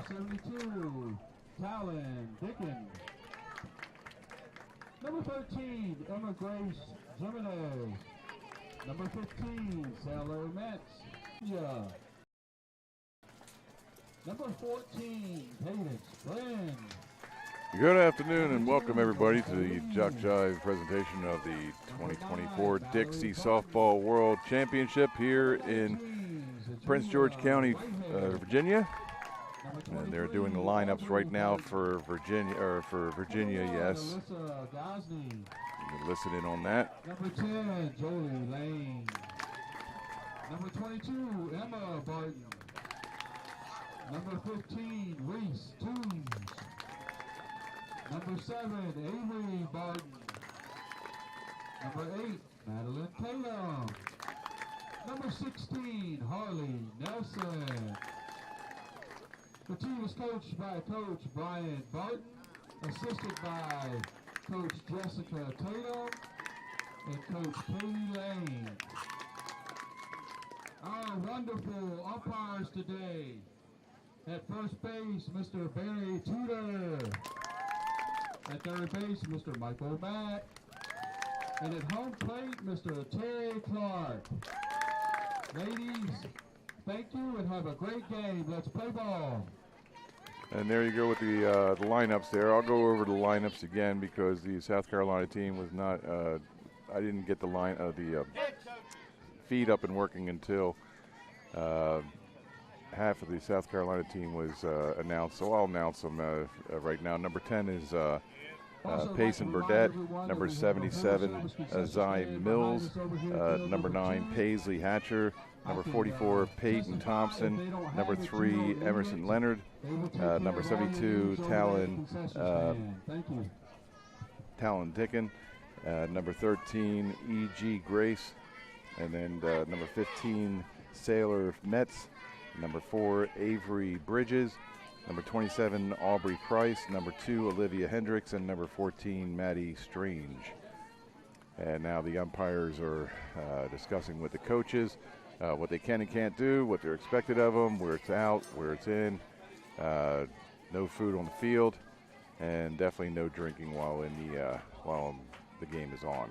72, Talon Dickens. Number 13, Emma Grace Jimenez. Number 15, Sailor Metz. Yeah. Number 14, Cadence Flynn. Good afternoon and welcome everybody to the JockJive presentation of the 2024 Dixie Softball World Championship here in Prince George County, Virginia. And they're doing the lineups right now for Virginia, yes. You can listen in on that. Number 10, Jolie Lane. Number 22, Emma Barton. Number 15, Reese Toombs. Number 7, Avery Barton. Number 8, Madeline Tatum. Number 16, Harley Nelson. The team is coached by Coach Brian Barton, assisted by Coach Jessica Tatum and Coach Katie Lane. Our wonderful umpires today. At first base, Mr. Barry Tudor. At third base, Mr. Michael Mack. And at home plate, Mr. Terry Clark. Ladies, thank you and have a great game. Let's play ball. And there you go with the lineups there. I'll go over the lineups again because the South Carolina team was not, I didn't get the feed up and working until half of the South Carolina team was announced. So I'll announce them right now. Number 10 is Payson Burdette. Number 77, Zai Mills. Number 9, Paisley Hatcher. Number 44, Peyton Thompson. Number 3, Emerson Leonard. Number 72, Talon Dickens. Number 13, E.G. Grace. And then number 15, Sailor Metz. Number 4, Avery Bridges. Number 27, Aubrey Price. Number 2, Olivia Hendricks. And number 14, Maddie Strange. And now the umpires are discussing with the coaches what they can and can't do, what they're expected of them, where it's out, where it's in. No food on the field, and definitely no drinking while the game is on.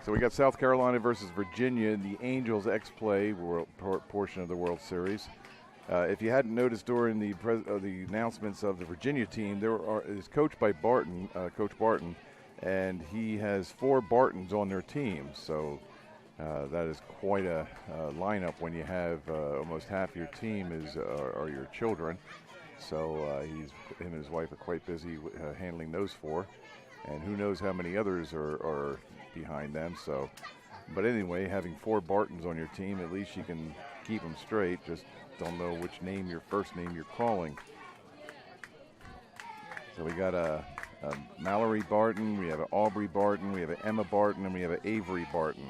So we got South Carolina versus Virginia in the Angels Xplay portion of the World Series. If you hadn't noticed during the announcements of the Virginia team, is coached by Coach Barton, and he has 4 Bartons on their team. So that is quite a lineup when you have almost half your team are your children. So him and his wife are quite busy handling those 4, and who knows how many others are behind them. So, but anyway, having 4 Bartons on your team, at least you can keep them straight. Just don't know which name, your first name you're calling. So we got a Mallory Barton, we have an Aubrey Barton, we have an Emma Barton, and we have an Avery Barton.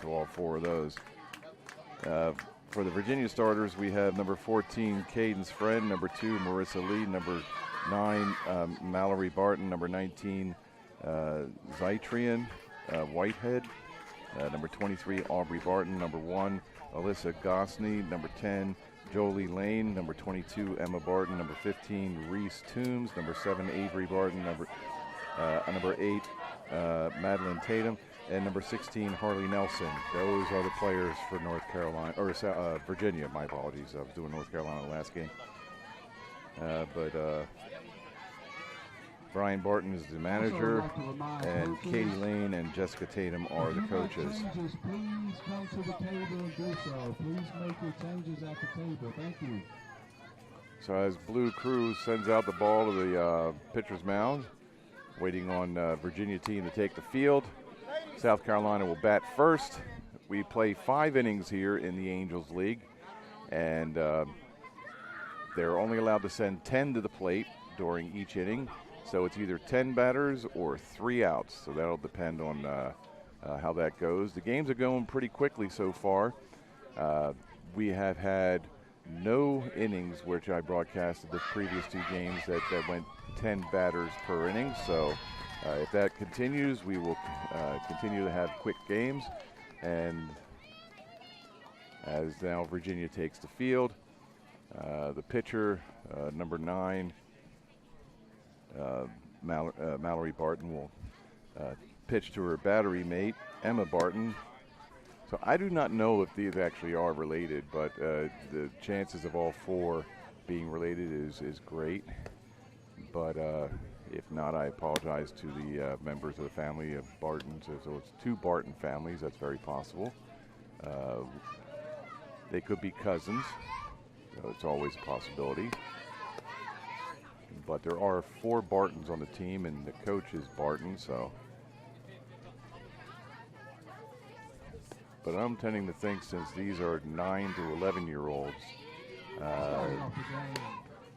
So all 4 of those. For the Virginia starters, we have number 14, Cadence Friend, number 2, Marissa Lee, number 9, Mallory Barton, number 19, Zytrian Whitehead, number 23, Aubrey Barton, number 1, Alyssa Gosney, number 10, Jolie Lane, number 22, Emma Barton, number 15, Reese Toombs, number 7, Avery Barton, number 8, Madeline Tatum, and number 16, Harley Nelson. Those are the players for North Carolina, or Virginia, my apologies. I was doing North Carolina last game. Brian Barton is the manager, and Katie Lane and Jessica Tatum are the coaches. Please come to the table and do so. Please make your changes at the table. Thank you. So as Blue Crew sends out the ball to the pitcher's mound, waiting on Virginia team to take the field. South Carolina will bat first. We play 5 innings here in the Angels League, and they're only allowed to send 10 to the plate during each inning. So it's either 10 batters or 3 outs. So that'll depend on how that goes. The games are going pretty quickly so far. We have had no innings, which I broadcasted the previous 2 games, that went 10 batters per inning. So if that continues, we will continue to have quick games. And as now Virginia takes the field, The pitcher, number 9, Mallory Barton, will pitch to her battery mate, Emma Barton. So I do not know if these actually are related, but the chances of all 4 being related is great. But if not, I apologize to the members of the family of Bartons. So it's 2 Barton families. That's very possible. They could be cousins. So it's always a possibility. But there are 4 Bartons on the team, and the coach is Barton. So, but I'm tending to think, since these are 9 to 11-year-olds,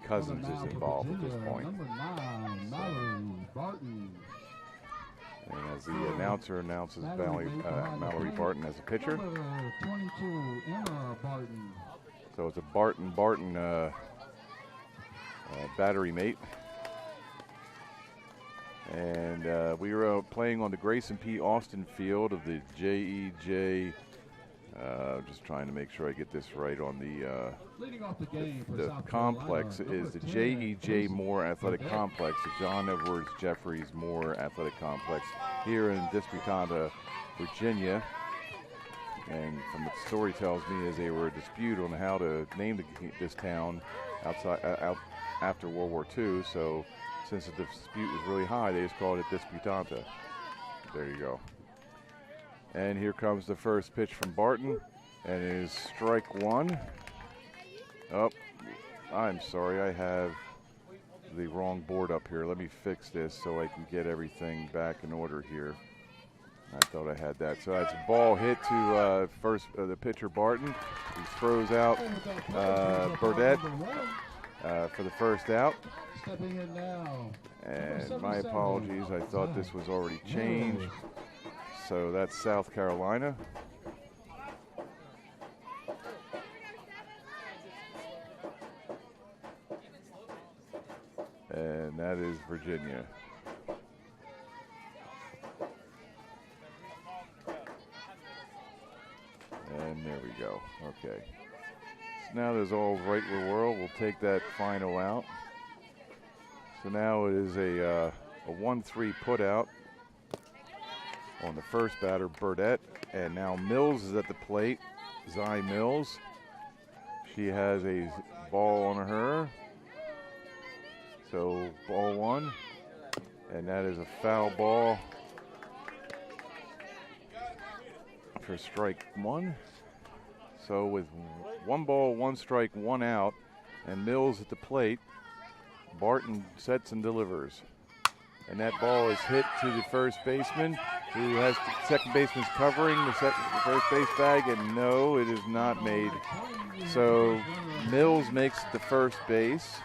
Cousins is involved at this point. Number 9, Mallory Barton. And as the announcer announces Mallory Barton as a pitcher. Number 22, Emma Barton. So it's a Barton battery mate. And we were playing on the Grayson P. Austin field of the JEJ. Just trying to make sure I get this right on the Leading off the game for the South complex Carolina, is the number 10, JEJ Moore Athletic Complex, the John Edwards Jeffries Moore Athletic Complex here in Disputanta, Virginia. And from what the story tells me is they were a dispute on how to name this town after World War II. So since the dispute was really high, they just called it Disputanta. There you go. And here comes the first pitch from Barton, and it is strike 1. Oh, I'm sorry, I have the wrong board up here. Let me fix this so I can get everything back in order here. I thought I had that. So that's a ball hit to the pitcher Barton. He throws out Burdette for the first out. Stepping in now. And my apologies, I thought this was already changed. So that's South Carolina. And that is Virginia. And there we go. Okay. So now there's all right with World. We'll take that final out. So now it is a 1-3 put out on the first batter, Burdette. And now Mills is at the plate. Zy Mills. She has a ball on her. So ball 1. And that is a foul ball for strike 1. So with 1 ball, 1 strike, 1 out, and Mills at the plate, Barton sets and delivers. And that ball is hit to the first baseman, who has the second baseman's covering the first base bag, and no, it is not made. So Mills makes it to first base.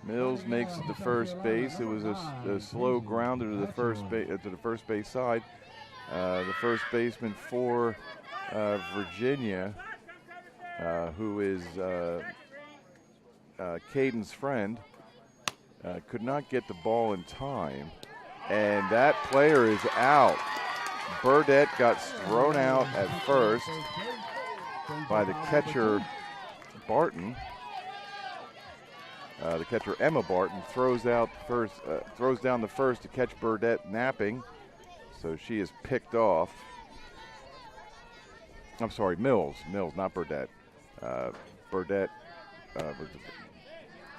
Mills makes it to first base. It was a slow grounder to the first base side. The first baseman for Virginia, who is Caden's friend, could not get the ball in time, and that player is out. Burdette got thrown out at first by the catcher Barton. The catcher Emma Barton throws down the first to catch Burdette napping, so she is picked off. I'm sorry, Mills, not Burdette. Burdette was the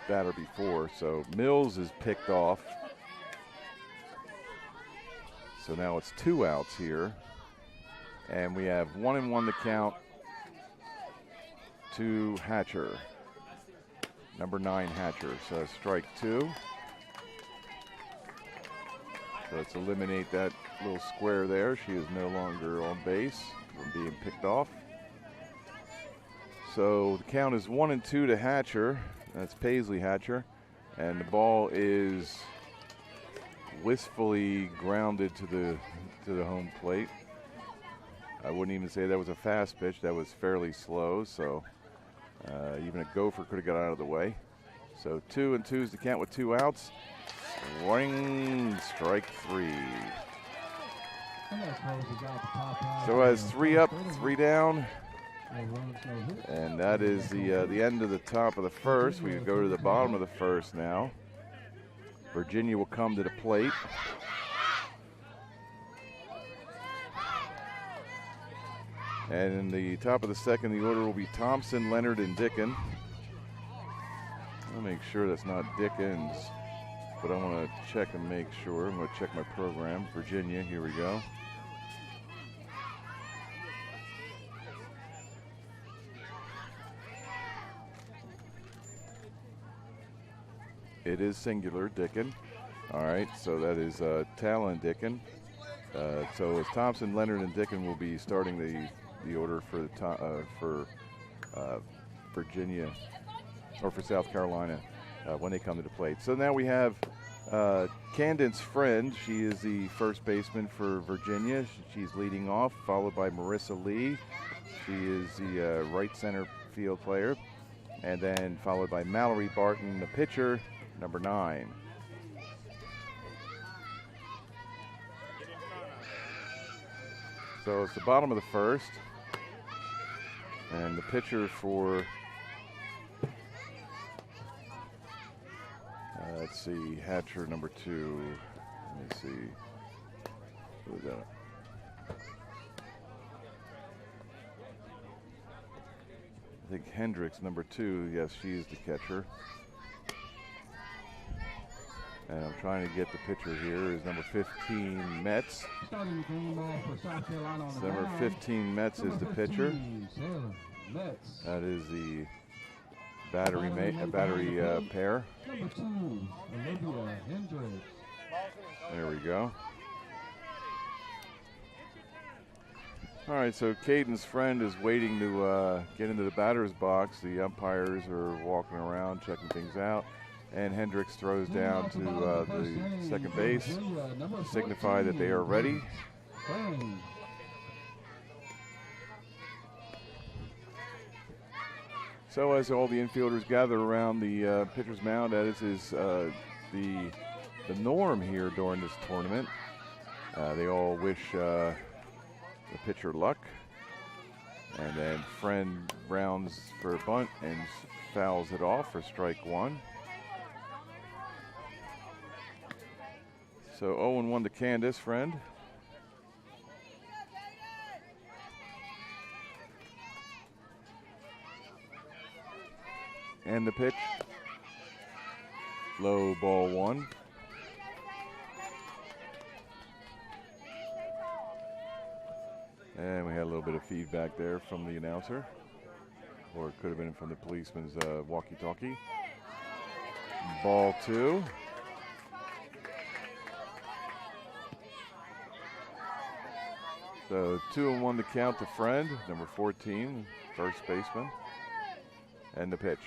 batter before, so Mills is picked off. So now it's 2 outs here, and we have 1-1 to count to Hatcher. Number 9 Hatcher, so strike 2. So let's eliminate that little square there. She is no longer on base from being picked off. So the count is 1-2 to Hatcher. That's Paisley Hatcher. And the ball is wistfully grounded to the home plate. I wouldn't even say that was a fast pitch. That was fairly slow, so even a gopher could have got out of the way. So 2-2 is the count with 2 outs. Swing, strike 3. So as 3 up, 3 down, And that is the end of the top of the first. We go to the bottom of the first now. Virginia will come to the plate. And in the top of the second, the order will be Thompson, Leonard, and Dickon. I'll make sure that's not Dickens, but I want to check and make sure. I'm going to check my program. Virginia, here we go. It is singular, Dickon. All right, so that is Talon Dickon. So it's Thompson, Leonard, and Dickon will be starting the order for Virginia, or for South Carolina when they come to the plate. So now we have Candon's friend. She is the first baseman for Virginia. She's leading off, followed by Marissa Lee. She is the right center field player. And then followed by Mallory Barton, the pitcher, number 9. So it's the bottom of the first. And the pitcher for, let's see, Hatcher, number 2. Let me see. Who is that? I think Hendricks, number 2. Yes, she is the catcher. And I'm trying to get the pitcher here. Is number 15, Metz. Number 15, Metz is the pitcher. That is the battery pair. There we go. All right, so Caden's friend is waiting to get into the batter's box. The umpires are walking around, checking things out. And Hendricks throws down to the second base to signify that they are ready. So as all the infielders gather around the pitcher's mound, as is the norm here during this tournament, they all wish the pitcher luck. And then friend rounds for a bunt and fouls it off for strike 1. So 0-1 to Candace, friend. And the pitch. Low, ball 1. And we had a little bit of feedback there from the announcer. Or it could have been from the policeman's walkie-talkie. Ball 2. So 2-1 to count to friend, number 14, first baseman. And the pitch.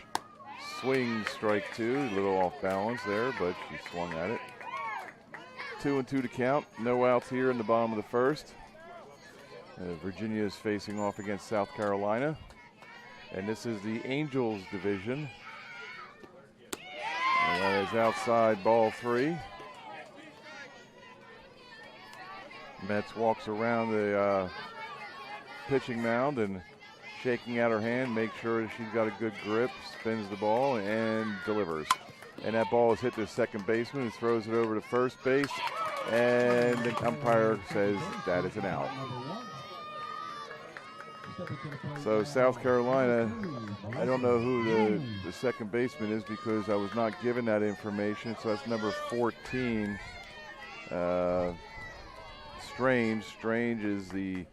Swing, strike 2, a little off balance there, but she swung at it. 2-2 to count, no outs here in the bottom of the first. Virginia is facing off against South Carolina. And this is the Angels division. And that is outside, ball 3. Metz walks around the pitching mound and shaking out her hand, make sure that she's got a good grip, spins the ball and delivers. And that ball is hit to second baseman, who throws it over to first base, and the umpire says that is an out. So South Carolina, I don't know who the second baseman is because I was not given that information. So that's number 14. Strange is the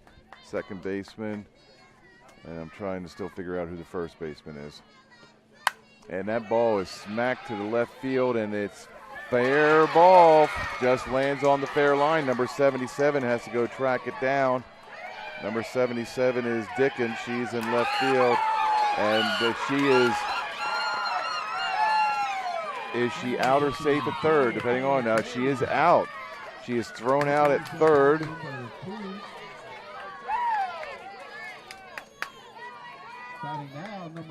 second baseman, and I'm trying to still figure out who the first baseman is. And that ball is smacked to the left field, and it's fair ball. Just lands on the fair line. Number 77 has to go track it down. Number 77 is Dickens. She's in left field, and is she out or safe at third? Depending on now, she is out. She is thrown out at third.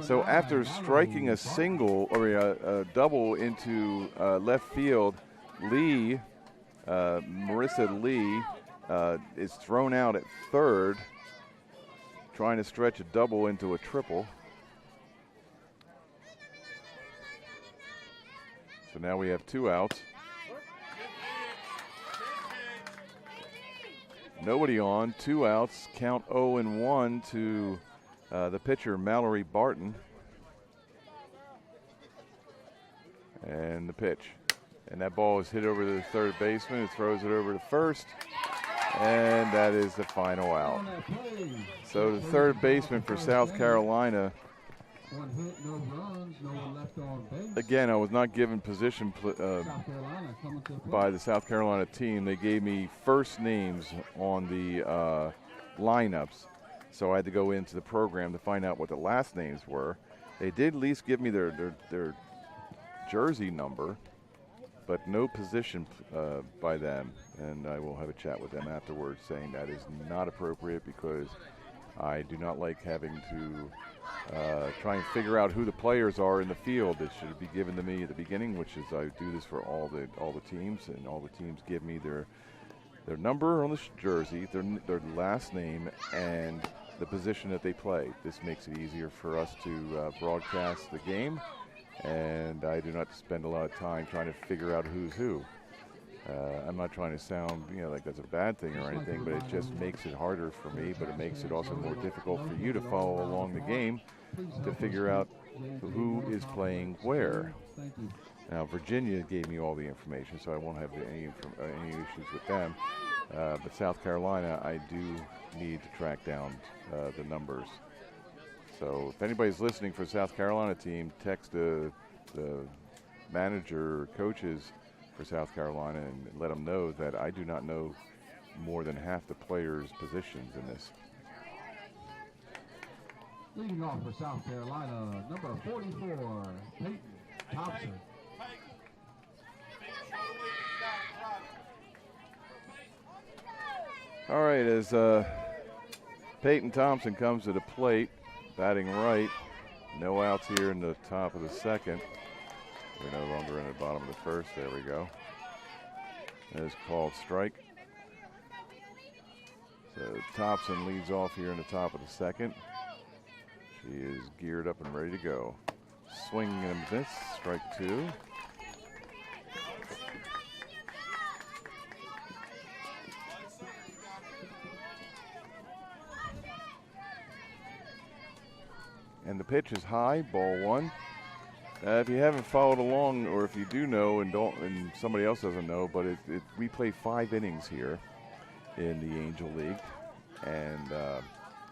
So after striking a single or a double into left field, Marissa Lee is thrown out at third. trying to stretch a double into a triple. So now we have 2 outs. Nobody on, 2 outs, count 0-1 to the pitcher, Mallory Barton. And the pitch. And that ball is hit over to the third baseman, who throws it over to first. And that is the final out. So the third baseman for South Carolina. 1 hit, no runs, no one left on base. Again, I was not given position by the South Carolina team. They gave me first names on the lineups, so I had to go into the program to find out what the last names were. They did at least give me their jersey number, but no position by them, and I will have a chat with them afterwards saying that is not appropriate because I do not like having to try and figure out who the players are in the field. It should be given to me at the beginning, which is I do this for all the teams, and all the teams give me their number on the jersey, their last name, and the position that they play. This makes it easier for us to broadcast the game, and I do not spend a lot of time trying to figure out who's who. I'm not trying to sound, like that's a bad thing or anything, but it just makes it harder for me, but it makes it also more difficult for you to follow along the game to figure out who is playing where. Now, Virginia gave me all the information, so I won't have any issues with them. But South Carolina, I do need to track down the numbers. So if anybody's listening for South Carolina team, text the manager or coaches for South Carolina and let them know that I do not know more than half the players' positions in this. Leading off for South Carolina, number 44, Peyton Thompson. All right, as Peyton Thompson comes to the plate, batting right, no outs here in the top of the second. We're no longer in the bottom of the first. There we go. That is called strike. So Thompson leads off here in the top of the second. She is geared up and ready to go. Swing and a miss, strike 2. And the pitch is high, ball 1. If you haven't followed along, or if you do know and somebody else doesn't know, but we play 5 innings here in the Angel League, and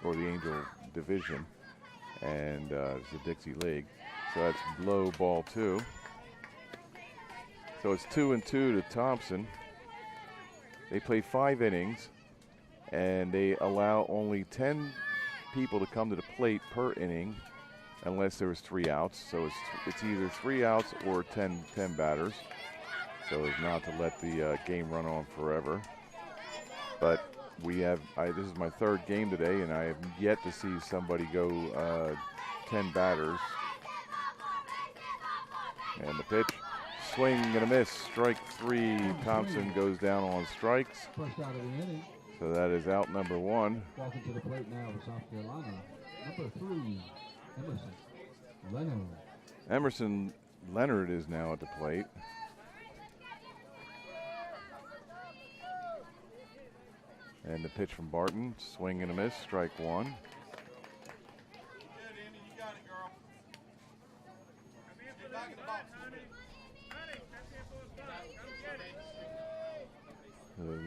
or the Angel Division, and it's the Dixie League. So that's low, ball 2. So it's 2-2 to Thompson. They play 5 innings, and they allow only 10 people to come to the plate per inning, unless there was 3 outs. So it's either 3 outs or 10 batters, so as not to let the game run on forever. But we have, this is my 3rd game today, and I have yet to see somebody go 10 batters. And the pitch, swing and a miss, strike 3. Thompson goes down on strikes. First out of the inning. So that is out number 1. Walking to the plate now with South Carolina, number 3. Emerson Leonard. Emerson Leonard is now at the plate. And the pitch from Barton, swing and a miss, strike 1.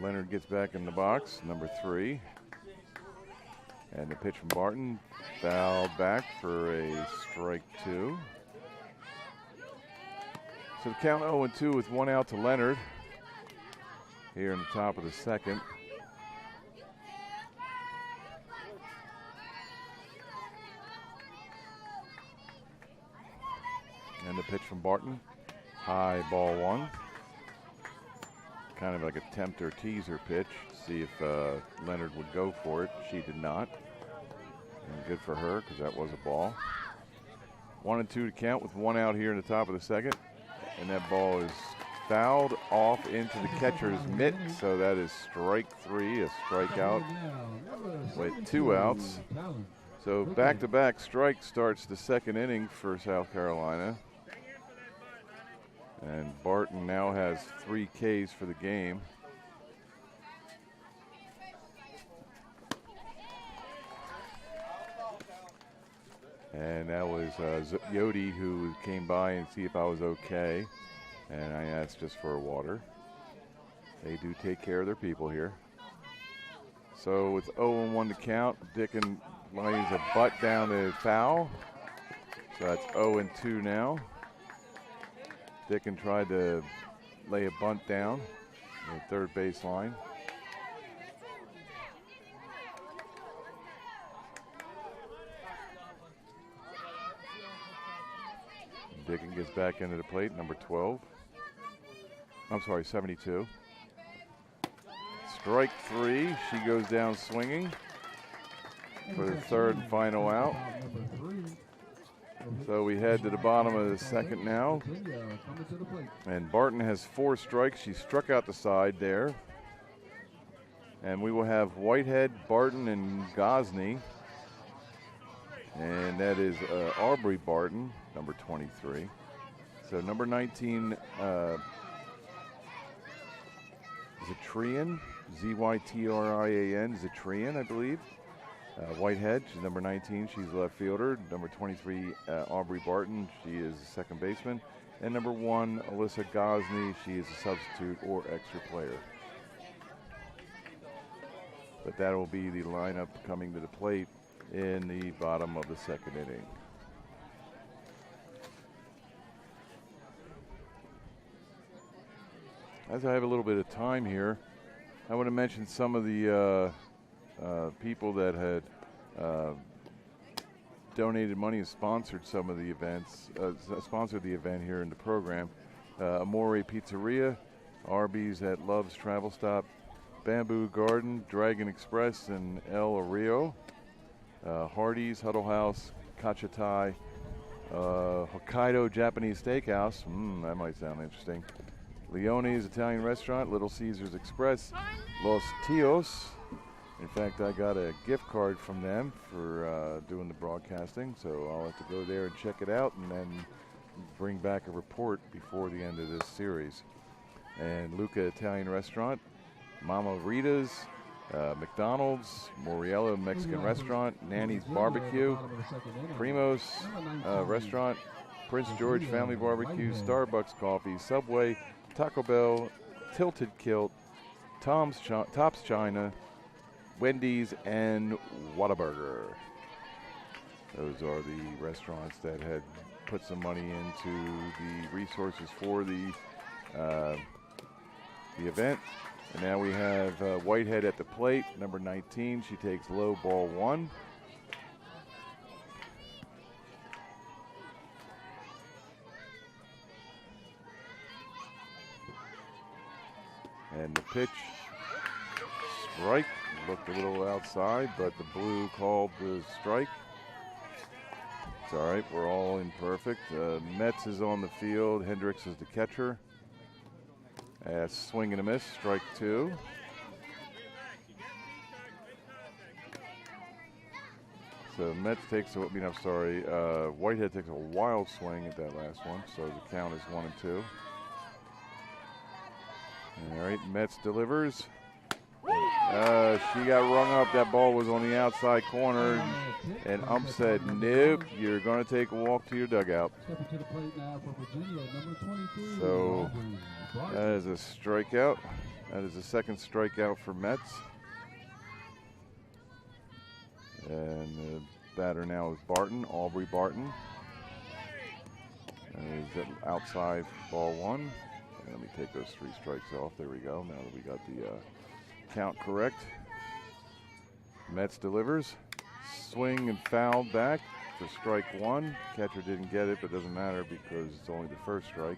Leonard gets back in the box, number 3. And the pitch from Barton, foul back for a strike 2. So the count 0-2 with 1 out to Leonard here in the top of the second. And the pitch from Barton, high, ball 1. Kind of like a tempt or teaser pitch. See if Leonard would go for it. She did not. And good for her, because that was a ball. 1-2 to count with 1 out here in the top of the second. And that ball is fouled off into the catcher's mitt, so that is strike 3, a strikeout with 2 outs. So back-to-back strike starts the second inning for South Carolina. And Barton now has 3 Ks for the game. And that was Yodi who came by and see if I was okay. And I asked just for a water. They do take care of their people here. So with 0-1 to count, Dickin lays a butt down to foul. So that's 0-2 now. Dickin tried to lay a bunt down on the third baseline. Dickin gets back into the plate, number 12. I'm sorry, 72. Strike 3, she goes down swinging for the third and final out. So we head to the bottom of the second now. And Barton has 4 strikes. She struck out the side there. And we will have Whitehead, Barton, and Gosney. And that is Aubrey Barton, number 23. So number 19, Zatrian, Z-Y-T-R-I-A-N, Zatrian, I believe. Whitehead, she's number 19, she's a left fielder. Number 23, Aubrey Barton, she is a second baseman. And number 1, Alyssa Gosney, she is a substitute or extra player. But that will be the lineup coming to the plate in the bottom of the second inning. As I have a little bit of time here, I want to mention some of the people that had donated money and sponsored some of the events, sponsored the event here in the program. Amore Pizzeria, Arby's at Love's Travel Stop, Bamboo Garden, Dragon Express, and El Rio, Hardee's, Huddle House, Kachatai, Hokkaido Japanese Steakhouse, that might sound interesting, Leone's Italian Restaurant, Little Caesars Express, Los Tios. In fact, I got a gift card from them for doing the broadcasting, so I'll have to go there and check it out and then bring back a report before the end of this series. And Luca Italian Restaurant, Mama Rita's, McDonald's, Moriello Mexican Restaurant, Nanny's Barbecue, Primo's Restaurant, Prince George Family Barbecue, Starbucks Coffee, Subway, Taco Bell, Tilted Kilt, Tops China, Wendy's, and Whataburger. Those are the restaurants that had put some money into the resources for the event. And now we have Whitehead at the plate, number 19. She takes low, ball 1. And the pitch, strike. Looked a little outside, but the blue called the strike. It's all right, we're all imperfect. Metz is on the field, Hendricks is the catcher. Swing and a miss, strike 2. So Metz takes, Whitehead takes a wild swing at that last one, so the count is 1-2. All right, Metz delivers. She got rung up. That ball was on the outside corner, and ump said, nope, you're going to take a walk to your dugout. So that is a strikeout. That is the second strikeout for Metz. And the batter now is Barton, Aubrey Barton. And is outside, ball 1. And let me take those 3 strikes off. There we go. Now that we got the count correct. Metz delivers. Swing and foul back for strike 1. Catcher didn't get it, but doesn't matter because it's only the first strike.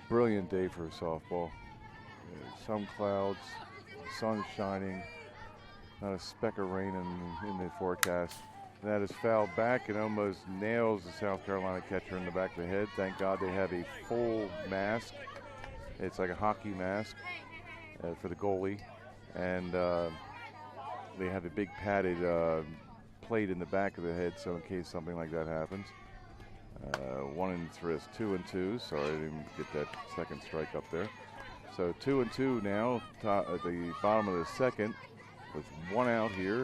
Brilliant day for softball. Some clouds, sun shining, not a speck of rain in the forecast. That is fouled back and almost nails the South Carolina catcher in the back of the head. Thank God they have a full mask. It's like a hockey mask for the goalie. And they have a big padded plate in the back of the head, so in case something like that happens. 1-3, 2-2. Sorry, I didn't get that second strike up there. So 2-2 now at the bottom of the second with 1 out here.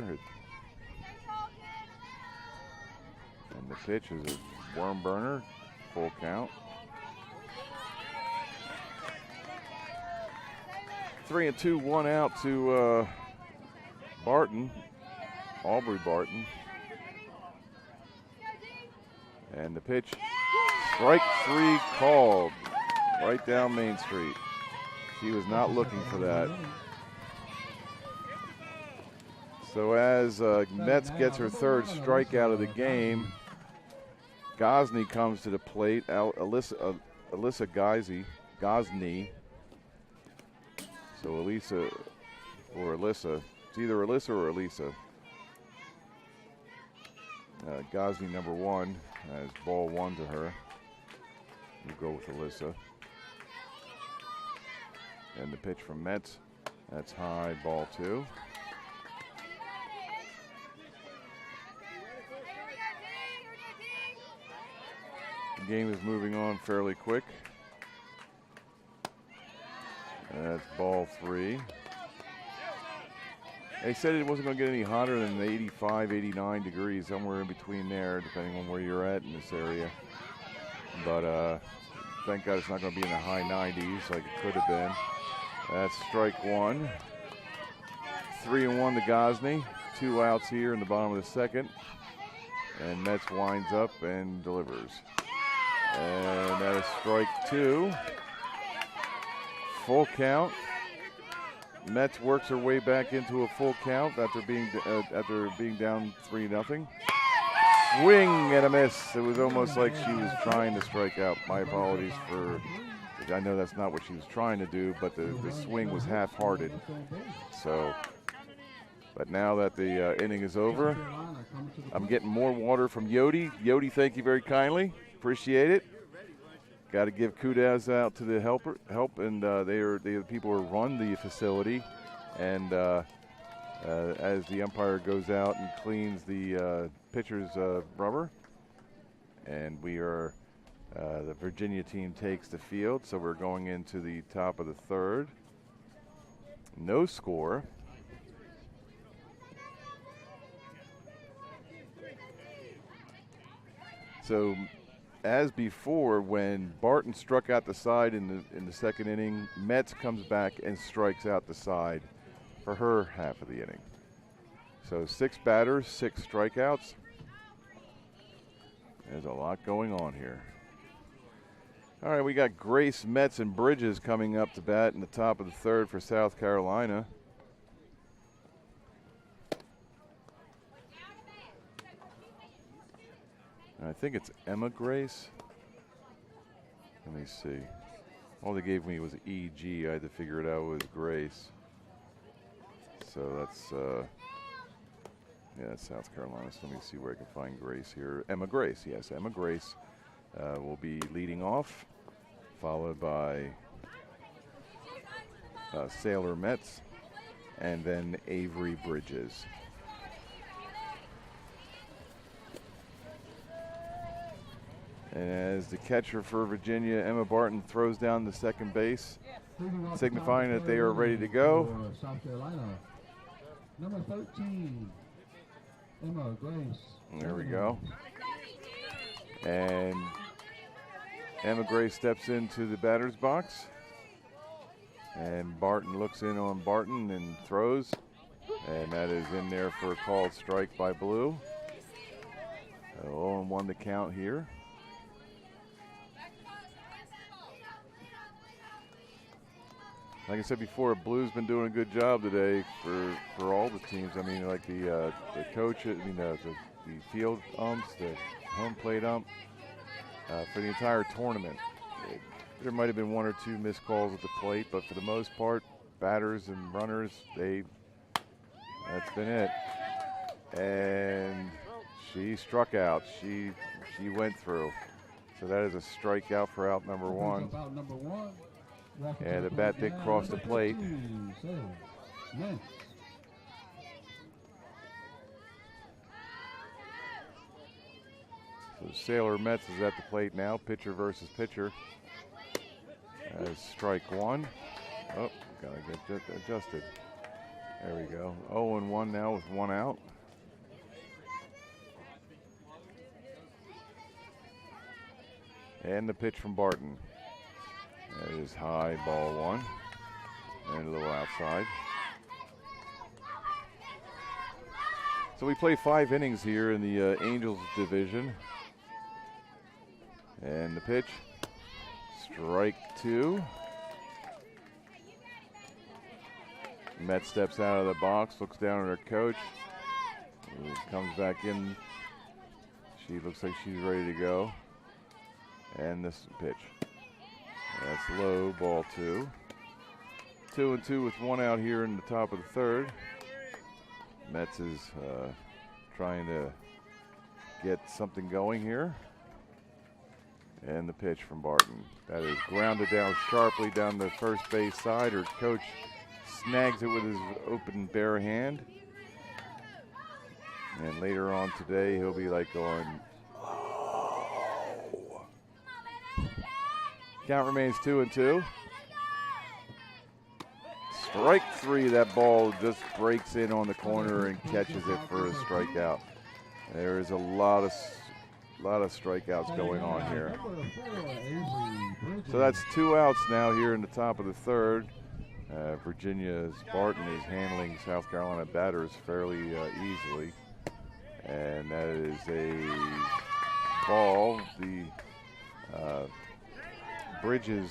And the pitch is a worm burner, full count. 3-2, 1 out to Barton, Aubrey Barton. And the pitch, strike 3 called right down Main Street. She was not looking for that. So as Metz gets her 3rd strikeout of the game, Gosney comes to the plate. Alyssa Gosney. So Alyssa, it's either Alyssa or Elisa. Gosney number 1 has ball 1 to her. We'll go with Alyssa. And the pitch from Metz, that's high, ball 2. The game is moving on fairly quick. That's ball 3. They said it wasn't going to get any hotter than 85, 89 degrees, somewhere in between there, depending on where you're at in this area. But thank God it's not going to be in the high 90s like it could have been. That's strike 1. 3-1 to Gosney. 2 outs here in the bottom of the second. And Metz winds up and delivers. And that is strike 2. Full count. Metz works her way back into a full count after being down 3-0. Swing and a miss. It was almost like she was trying to strike out. My apologies for, I know that's not what she was trying to do, but the swing was half-hearted. So, but now that the inning is over, I'm getting more water from Yodi. Yodi, thank you very kindly. Appreciate it. Got to give kudos out to the help, and they are the people who run the facility. And as the umpire goes out and cleans the pitcher's rubber, and we are the Virginia team takes the field, so we're going into the top of the 3rd. No score. So, as before, when Barton struck out the side in the second inning, Metz comes back and strikes out the side for her half of the inning. So 6 batters, 6 strikeouts. There's a lot going on here. All right, we got Grace, Metz, and Bridges coming up to bat in the top of the 3rd for South Carolina. I think it's Emma Grace. Let me see. All they gave me was EG. I had to figure it out was Grace. So that's, that's South Carolina. So let me see where I can find Grace here. Emma Grace, yes, Emma Grace will be leading off, followed by Sailor Metz, and then Avery Bridges. And as the catcher for Virginia, Emma Barton, throws down the second base, signifying that they are ready to go. South Carolina, number 13, Emma Grace. There we go. And Emma Grace steps into the batter's box. And Barton looks in on Barton and throws. And that is in there for a called strike by Blue. 0-1 the count here. Like I said before, Blue's been doing a good job today for all the teams. I mean, like the coach, I mean the field umps, the home plate ump, for the entire tournament. There might have been 1 or 2 missed calls at the plate, but for the most part, batters and runners, that's been it. And She struck out. She went through. So that is a strikeout for out number one. And the bat did cross the plate. So Sailor Metz is at the plate now, pitcher versus pitcher. As strike one. Oh, gotta get adjusted. There we go. 0-1 now with one out. And the pitch from Barton. That is high, ball one. And a little outside. So we play 5 innings here in the Angels division. And the pitch, strike two. Met steps out of the box, looks down at her coach. Comes back in. She looks like she's ready to go. And this pitch. That's low, ball two. 2-2 with one out here in the top of the third. Metz is trying to get something going here. And the pitch from Barton. That is grounded down sharply down the first base side. Her coach snags it with his open bare hand. And later on today, he'll be like going, oh. Count remains 2-2. Strike three, that ball just breaks in on the corner and catches it for a strikeout. There is a lot of strikeouts going on here. So that's 2 outs now here in the top of the third. Virginia's Barton is handling South Carolina batters fairly easily. And that is a ball. The Bridges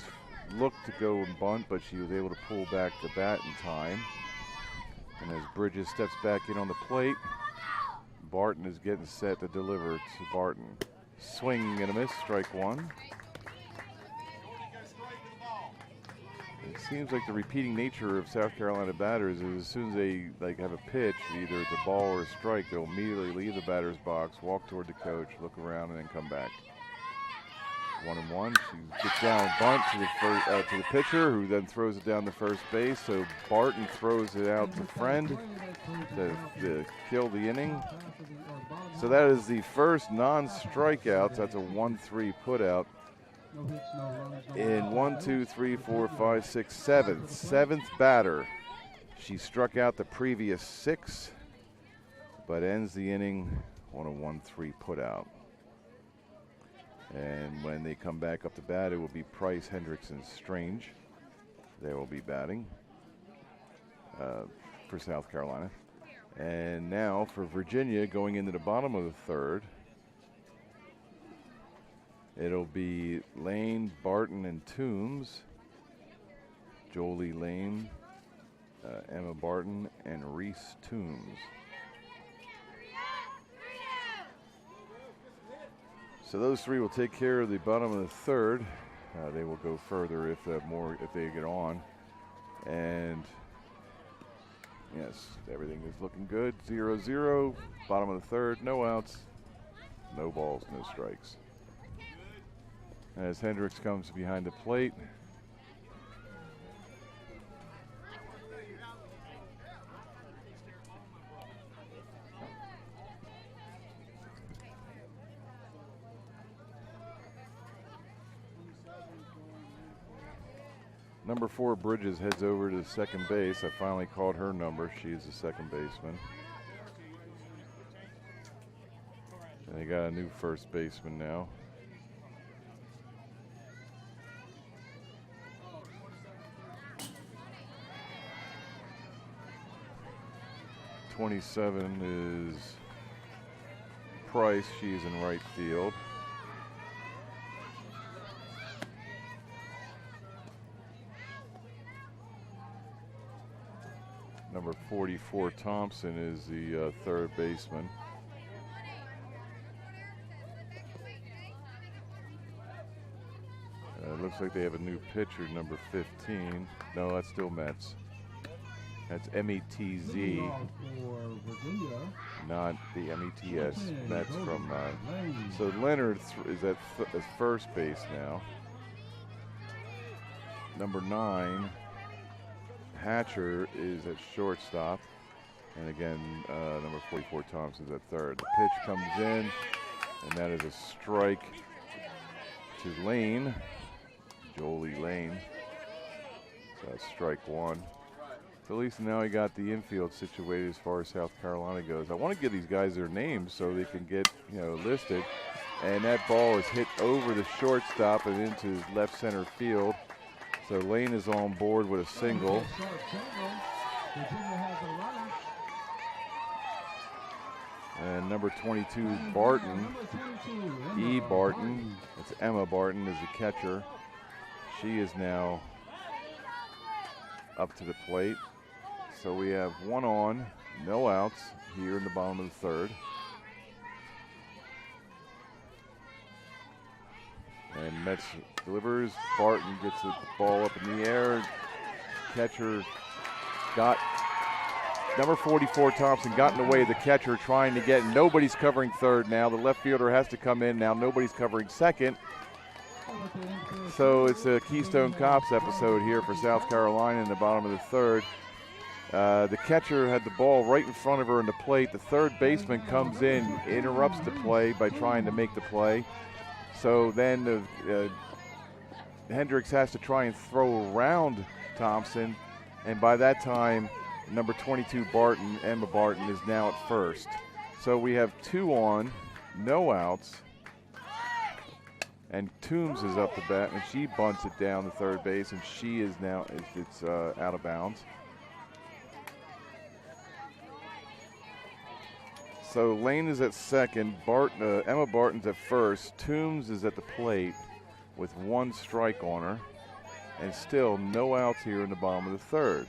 looked to go and bunt, but she was able to pull back the bat in time. And as Bridges steps back in on the plate, Barton is getting set to deliver to Barton. Swing and a miss, strike one. It seems like the repeating nature of South Carolina batters is as soon as they have a pitch, either it's a ball or a strike, they'll immediately leave the batter's box, walk toward the coach, look around, and then come back. 1-1. She gets down bunt to the pitcher, who then throws it down to first base. So Barton throws it out to Friend to kill the inning. So that is the first non-strikeouts. That's a 1-3 putout. In 1, 2, 3, 4, 5, 6, 7th batter. She struck out the previous 6, but ends the inning on a 1-3 putout. And when they come back up to bat, it will be Price, Hendricks, and Strange. They will be batting for South Carolina. And now for Virginia, going into the bottom of the third, it'll be Lane, Barton, and Toombs. Jolie Lane, Emma Barton, and Reese Toombs. So those three will take care of the bottom of the third. They will go further if they get on. And yes, everything is looking good. 0-0, bottom of the third, no outs, no balls, no strikes. As Hendricks comes behind the plate. Number 4, Bridges, heads over to second base. I finally called her number. She's the second baseman. And they got a new first baseman now. '27 is Price. She's in right field. Number 44, Thompson, is the third baseman. It looks like they have a new pitcher, number 15. No, that's still Metz. That's M-E-T-Z, for Virginia. not the M-E-T-S. That's from, Lane. so Leonard is at first base now. Number 9, Hatcher is at shortstop. And again, number 44, Thompson is at third. The pitch comes in, and that is a strike to Lane, Jolie Lane. So that's strike 1. So at least now he got the infield situated as far as South Carolina goes. I want to give these guys their names so they can get, listed. And that ball is hit over the shortstop and into left center field. So Lane is on board with a single. And number 22, Barton, E. Barton, it's Emma Barton is the catcher. She is now up to the plate. So we have 1 on, no outs here in the bottom of the third. And Metz delivers. Barton gets the ball up in the air. Catcher got number 44, Thompson, got in the way of the catcher trying to get. Nobody's covering third now. The left fielder has to come in now. Nobody's covering second. So it's a Keystone Cops episode here for South Carolina in the bottom of the third. The catcher had the ball right in front of her in the plate. The third baseman comes in, interrupts the play by trying to make the play. So then Hendricks has to try and throw around Thompson. And by that time, number 22, Barton, Emma Barton, is now at first. So we have 2 on, no outs. And Toombs is up the bat, and she bunts it down to third base, and she is now, it's out of bounds. So Lane is at second, Emma Barton's at first, Toombs is at the plate with 1 strike on her, and still no outs here in the bottom of the third.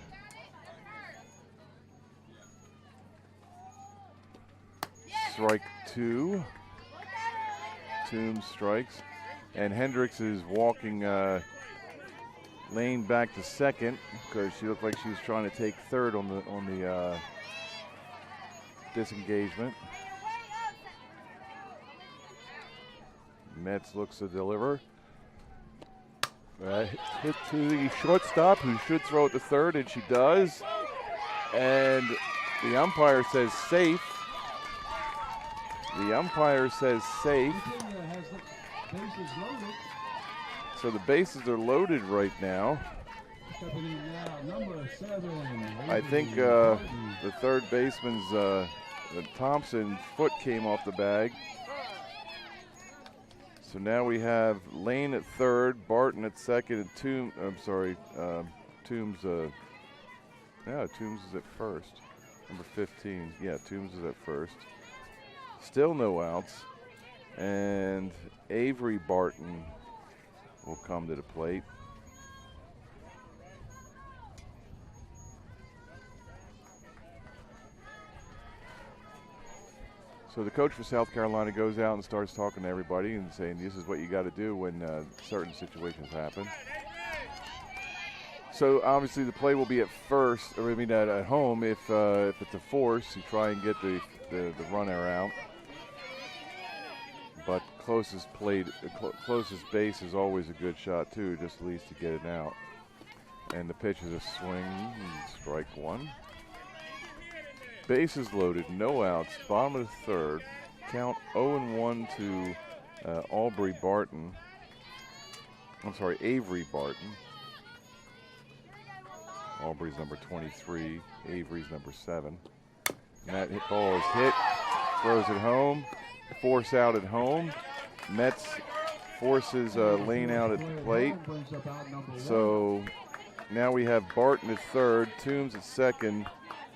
Strike 2, Toombs strikes, and Hendricks is walking Lane back to second because she looked like she was trying to take third on the disengagement. Metz looks to deliver. Hit to the shortstop, who should throw it to third, and she does. And the umpire says safe. The umpire says safe. So the bases are loaded right now. I think the third baseman's Thompson foot came off the bag. So now we have Lane at third, Barton at second, and Toombs Toombs is at first. Number 15, yeah, Toombs is at first. Still no outs, and Avery Barton will come to the plate. So the coach for South Carolina goes out and starts talking to everybody and saying this is what you got to do when certain situations happen. So obviously the play will be at first, or I mean at home if it's a force, you try and get the runner out. But closest base is always a good shot too, just at least to get it out. And the pitch is a swing, strike 1. Bases loaded, no outs, bottom of the third. Count 0-1 to Avery Barton. Aubrey's number 23, Avery's number 7. And that ball is hit, throws it home, force out at home. Metz forces Lane out at the plate. So now we have Barton at third, Toombs at second,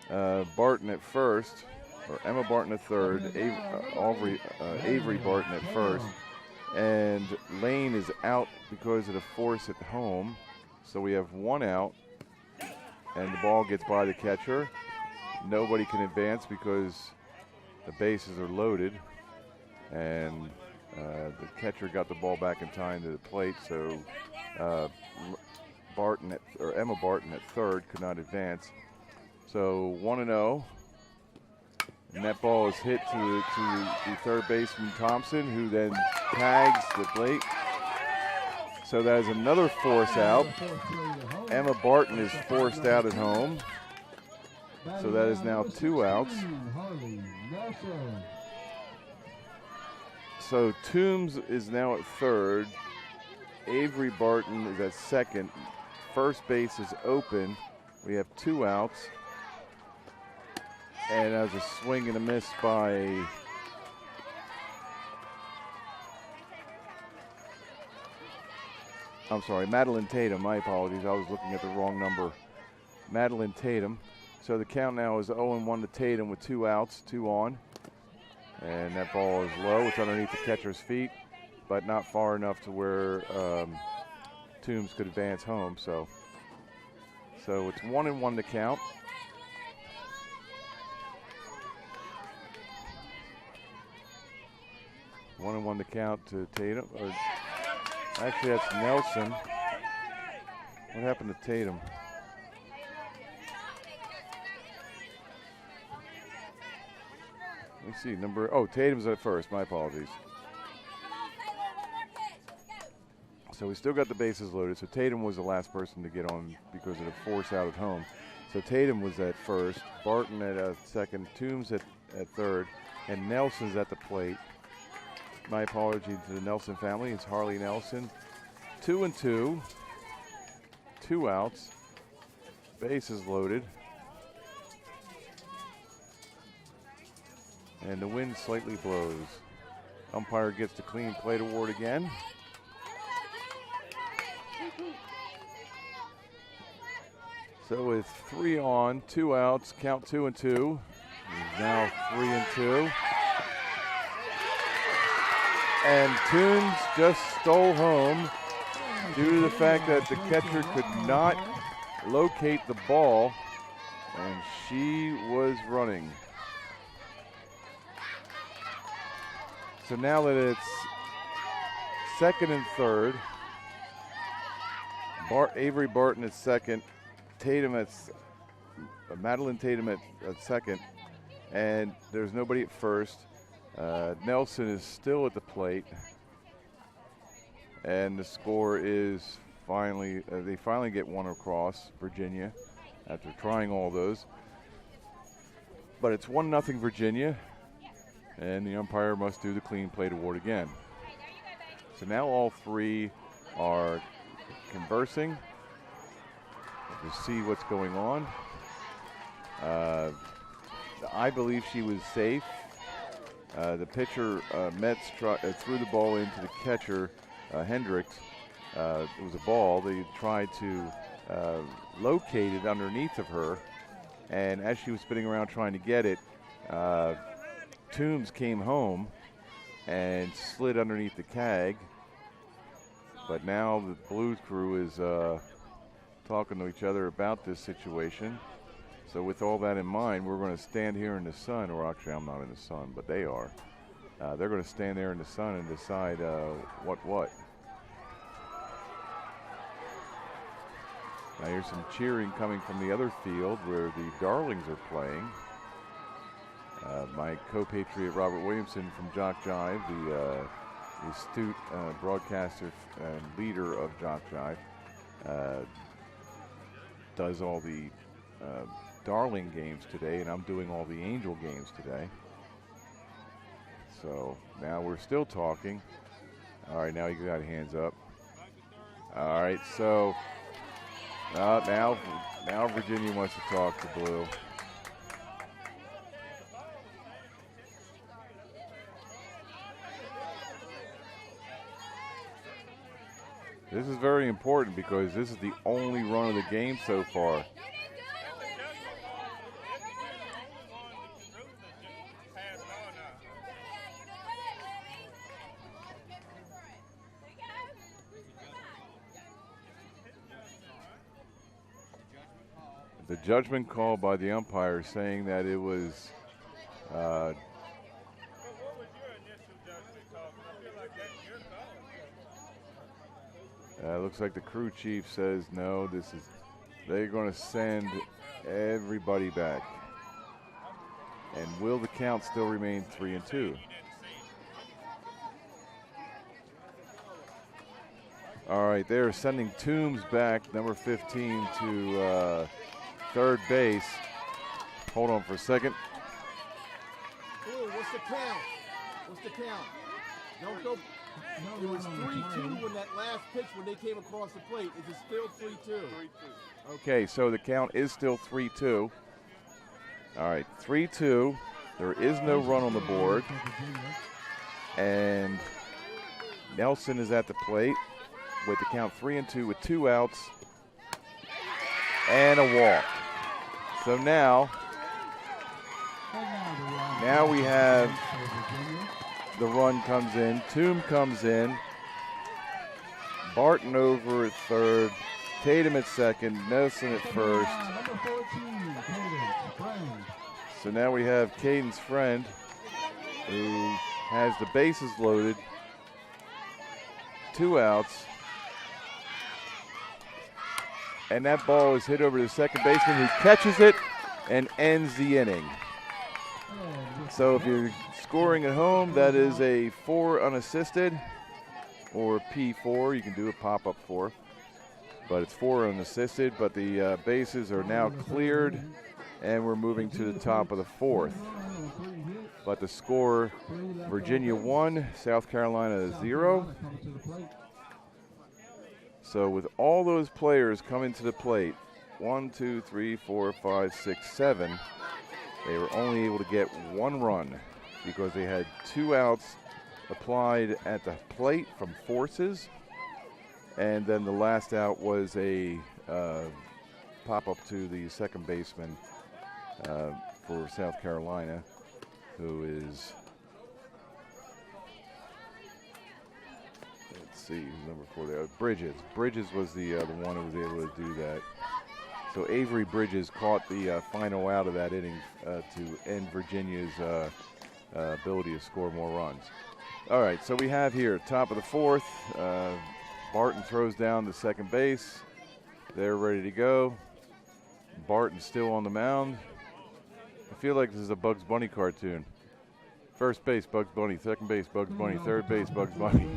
Barton at first, or Emma Barton at third, Avery Barton at first, and Lane is out because of the force at home. So we have 1 out, and the ball gets by the catcher. Nobody can advance because the bases are loaded, and the catcher got the ball back in time to the plate. So Emma Barton at third could not advance. So 1-0. And that ball is hit to the third baseman Thompson, who then tags the plate. So that is another force out. Emma Barton is forced out at home. So that is now 2 outs. So Toombs is now at third. Avery Barton is at second. First base is open. We have 2 outs. And that was a swing and a miss by Madeline Tatum. My apologies. I was looking at the wrong number. Madeline Tatum. So the count now is 0-1 to Tatum with 2 outs, 2 on. And that ball is low. It's underneath the catcher's feet, but not far enough to where Toombs could advance home. So it's 1-1 to count. One and one to count to Tatum. Or actually, that's Nelson. What happened to Tatum? Let me see. Tatum's at first. My apologies. So we still got the bases loaded. So Tatum was the last person to get on because of the force out at home. So Tatum was at first. Barton at second. Toombs at third. And Nelson's at the plate. My apology to the Nelson family. It's Harley Nelson. 2-2. 2 outs. Bases loaded. And the wind slightly blows. Umpire gets the clean plate award again. So with 3 on, 2 outs, count 2-2. Now 3-2. And Toombs just stole home due to the fact that the catcher could not locate the ball, and she was running. So now that it's second and third, Avery Barton at second, Madeline Tatum at second, and there's nobody at first. Nelson is still at the plate, and the score is they finally get one across Virginia after trying all those. But it's 1-0 Virginia, and the umpire must do the clean plate award again. So now all 3 are conversing to see what's going on. I believe she was safe. The pitcher, Metz, threw the ball into the catcher, Hendricks. It was a ball. They tried to locate it underneath of her, and as she was spinning around trying to get it, Toombs came home and slid underneath the CAG. But now the Blues crew is talking to each other about this situation. So with all that in mind, we're going to stand here in the sun, or actually I'm not in the sun, but they are. They're going to stand there in the sun and decide what. Now here's some cheering coming from the other field where the Darlings are playing. My co-patriot Robert Williamson from JockJive, the astute broadcaster and leader of JockJive, does all the Darling games today, and I'm doing all the Angel games today. So now we're still talking. All right, now you got hands up. All right, so now Virginia wants to talk to Blue. This is very important because this is the only run of the game so far. The judgment call by the umpire saying that it was looks like the crew chief says no, they're going to send everybody back. And will the count still remain 3-2? All right, they're sending Toombs back, number 15, to third base. Hold on for a second. Blue, what's the count? What's the count? Don't go. It was 3-2 when that last pitch when they came across the plate. Is it still 3-2? 3-2. Okay, so the count is still 3-2. All right, 3-2. There is no run on the board. And Nelson is at the plate with the count 3-2 with 2 outs and a walk. So now we have the run comes in, Toomb comes in, Barton over at third, Tatum at second, Nelson at first. So now we have Caden's friend who has the bases loaded, 2 outs. And that ball is hit over to the second baseman who catches it and ends the inning. So if you're scoring at home, that is a 4 unassisted or P4. You can do a pop-up 4. But it's 4 unassisted, but the bases are now cleared and we're moving to the top of the 4th. But the score, Virginia 1, South Carolina 0. So with all those players coming to the plate, 1, 2, 3, 4, 5, 6, 7, they were only able to get 1 run because they had 2 outs applied at the plate from forces. And then the last out was a pop-up to the second baseman for South Carolina, who is, let's see, who's number 4 there? Bridges. Bridges was the one who was able to do that. So Avery Bridges caught the final out of that inning to end Virginia's ability to score more runs. All right, so we have here, top of the 4th, Barton throws down to second base. They're ready to go. Barton still on the mound. I feel like this is a Bugs Bunny cartoon. First base, Bugs Bunny. Second base, Bugs Bunny. Third base, Bugs Bunny.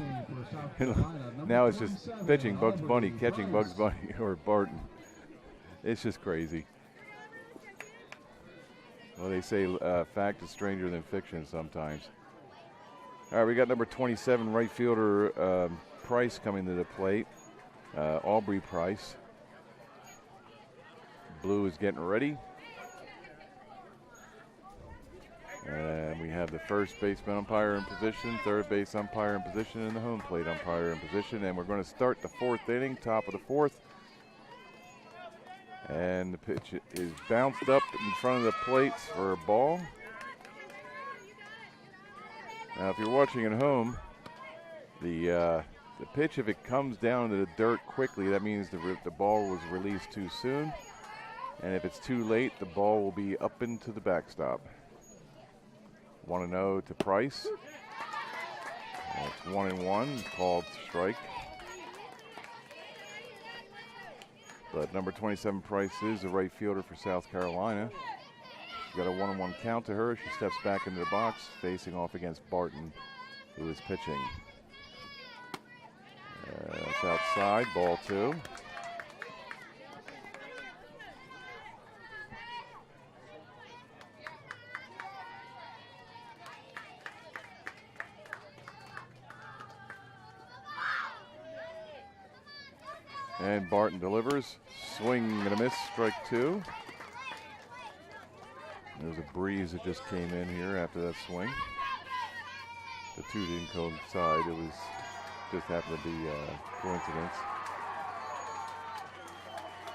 Now it's just pitching Bugs Bunny, catching Bugs Bunny, or Barton. It's just crazy. Well, they say fact is stranger than fiction sometimes. All right, we got number 27 right fielder Price coming to the plate. Aubrey Price. Blue is getting ready. And we have the first baseman umpire in position, third base umpire in position, and the home plate umpire in position. And we're going to start the 4th inning, top of the 4th. And the pitch is bounced up in front of the plates for a ball. Now, if you're watching at home, the pitch, if it comes down to the dirt quickly, that means the ball was released too soon. And if it's too late, the ball will be up into the backstop. 1-0 to Price. That's 1-1, called strike. But number 27 Price is the right fielder for South Carolina. She's got a 1-1 count to her. She steps back into the box, facing off against Barton, who is pitching. That's outside, ball 2. And Barton delivers. Swing and a miss, strike 2. There's a breeze that just came in here after that swing. The 2 didn't coincide. It was just happened to be a coincidence.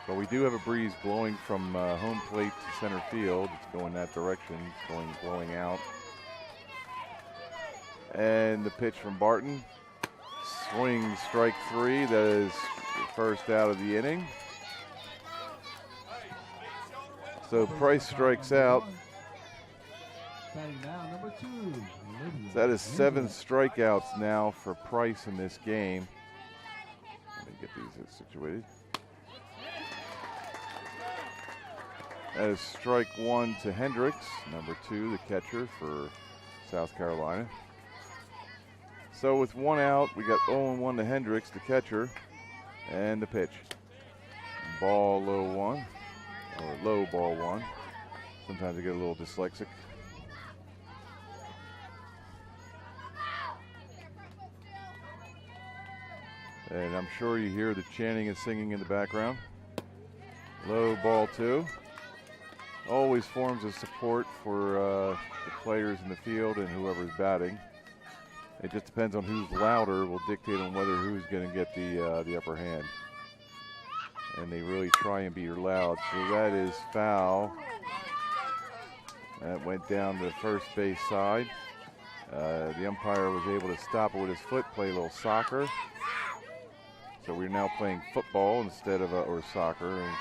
But we do have a breeze blowing from home plate to center field. It's going that direction. It's blowing out. And the pitch from Barton. Swing, strike 3. That is the first out of the inning. So Price strikes out. So that is 7 strikeouts now for Price in this game. Let me get these situated. That is strike one to Hendricks, number 2, the catcher for South Carolina. So with 1 out, we got 0-1 to Hendricks, the catcher, and the pitch. Ball low 1, or low ball 1. Sometimes I get a little dyslexic. And I'm sure you hear the chanting and singing in the background. Low ball 2. Always forms of support for the players in the field and whoever's batting. It just depends on who's louder will dictate on whether who's going to get the upper hand. And they really try and be loud. So that is foul. That went down to the first base side. The umpire was able to stop it with his foot, play a little soccer. So we're now playing football instead of or soccer. And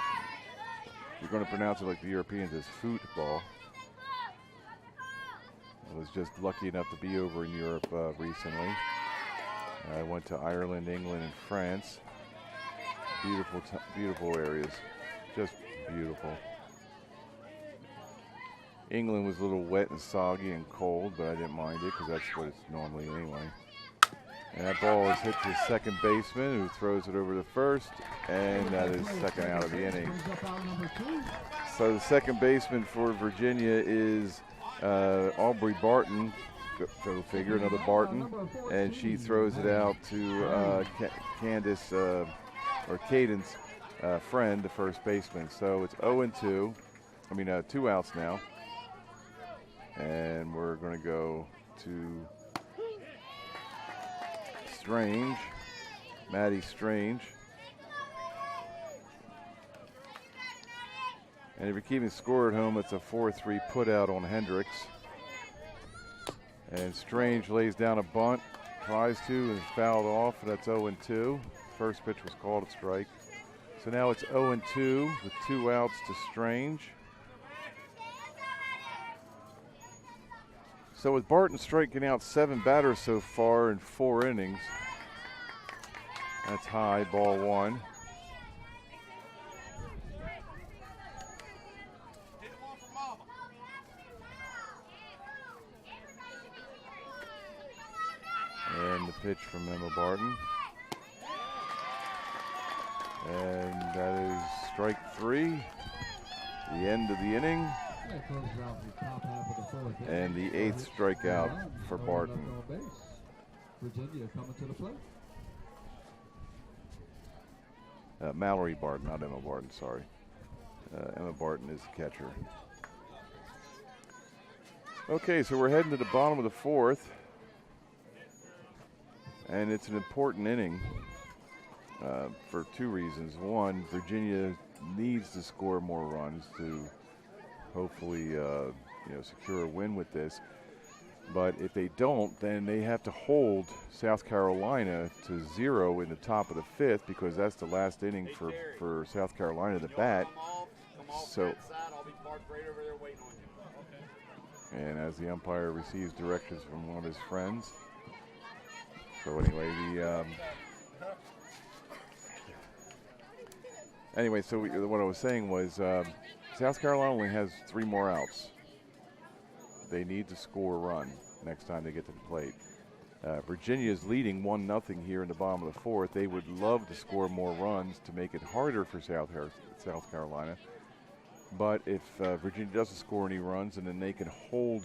you're going to pronounce it like the Europeans as football. I was just lucky enough to be over in Europe recently. I went to Ireland, England, and France. Beautiful, beautiful areas, just beautiful. England was a little wet and soggy and cold, but I didn't mind it because that's what it's normally anyway. And that ball is hit to second baseman, who throws it over to first, and that is second out of the inning. So the second baseman for Virginia is Aubrey Barton. Go figure, another Barton, and she throws it out to Cadence Friend, the first baseman. So it's 0-2. I mean 2 outs now, and we're going to go to Strange, Maddie Strange. And if you're keeping score at home, it's a 4-3 put out on Hendricks. And Strange lays down a bunt, tries to, and is fouled off. That's 0-2. First pitch was called a strike. So now it's 0-2 with 2 outs to Strange. So with Barton striking out 7 batters so far in 4 innings, that's high, ball 1. And the pitch from Emma Barton. And that is strike 3, the end of the inning. And the 8th strikeout for Barton. Virginia coming to the plate. Mallory Barton, not Emma Barton, sorry. Emma Barton is the catcher. Okay, so we're heading to the bottom of the 4th. And it's an important inning for 2 reasons. One, Virginia needs to score more runs to hopefully secure a win with this. But if they don't, then they have to hold South Carolina to 0 in the top of the 5th, because that's the last inning for South Carolina to bat. So, and as the umpire receives directions from one of his friends. So anyway, what I was saying was South Carolina only has 3 more outs. They need to score a run next time they get to the plate. Virginia is leading 1-0 here in the bottom of the 4th. They would love to score more runs to make it harder for South Carolina. But if Virginia doesn't score any runs, and then they can hold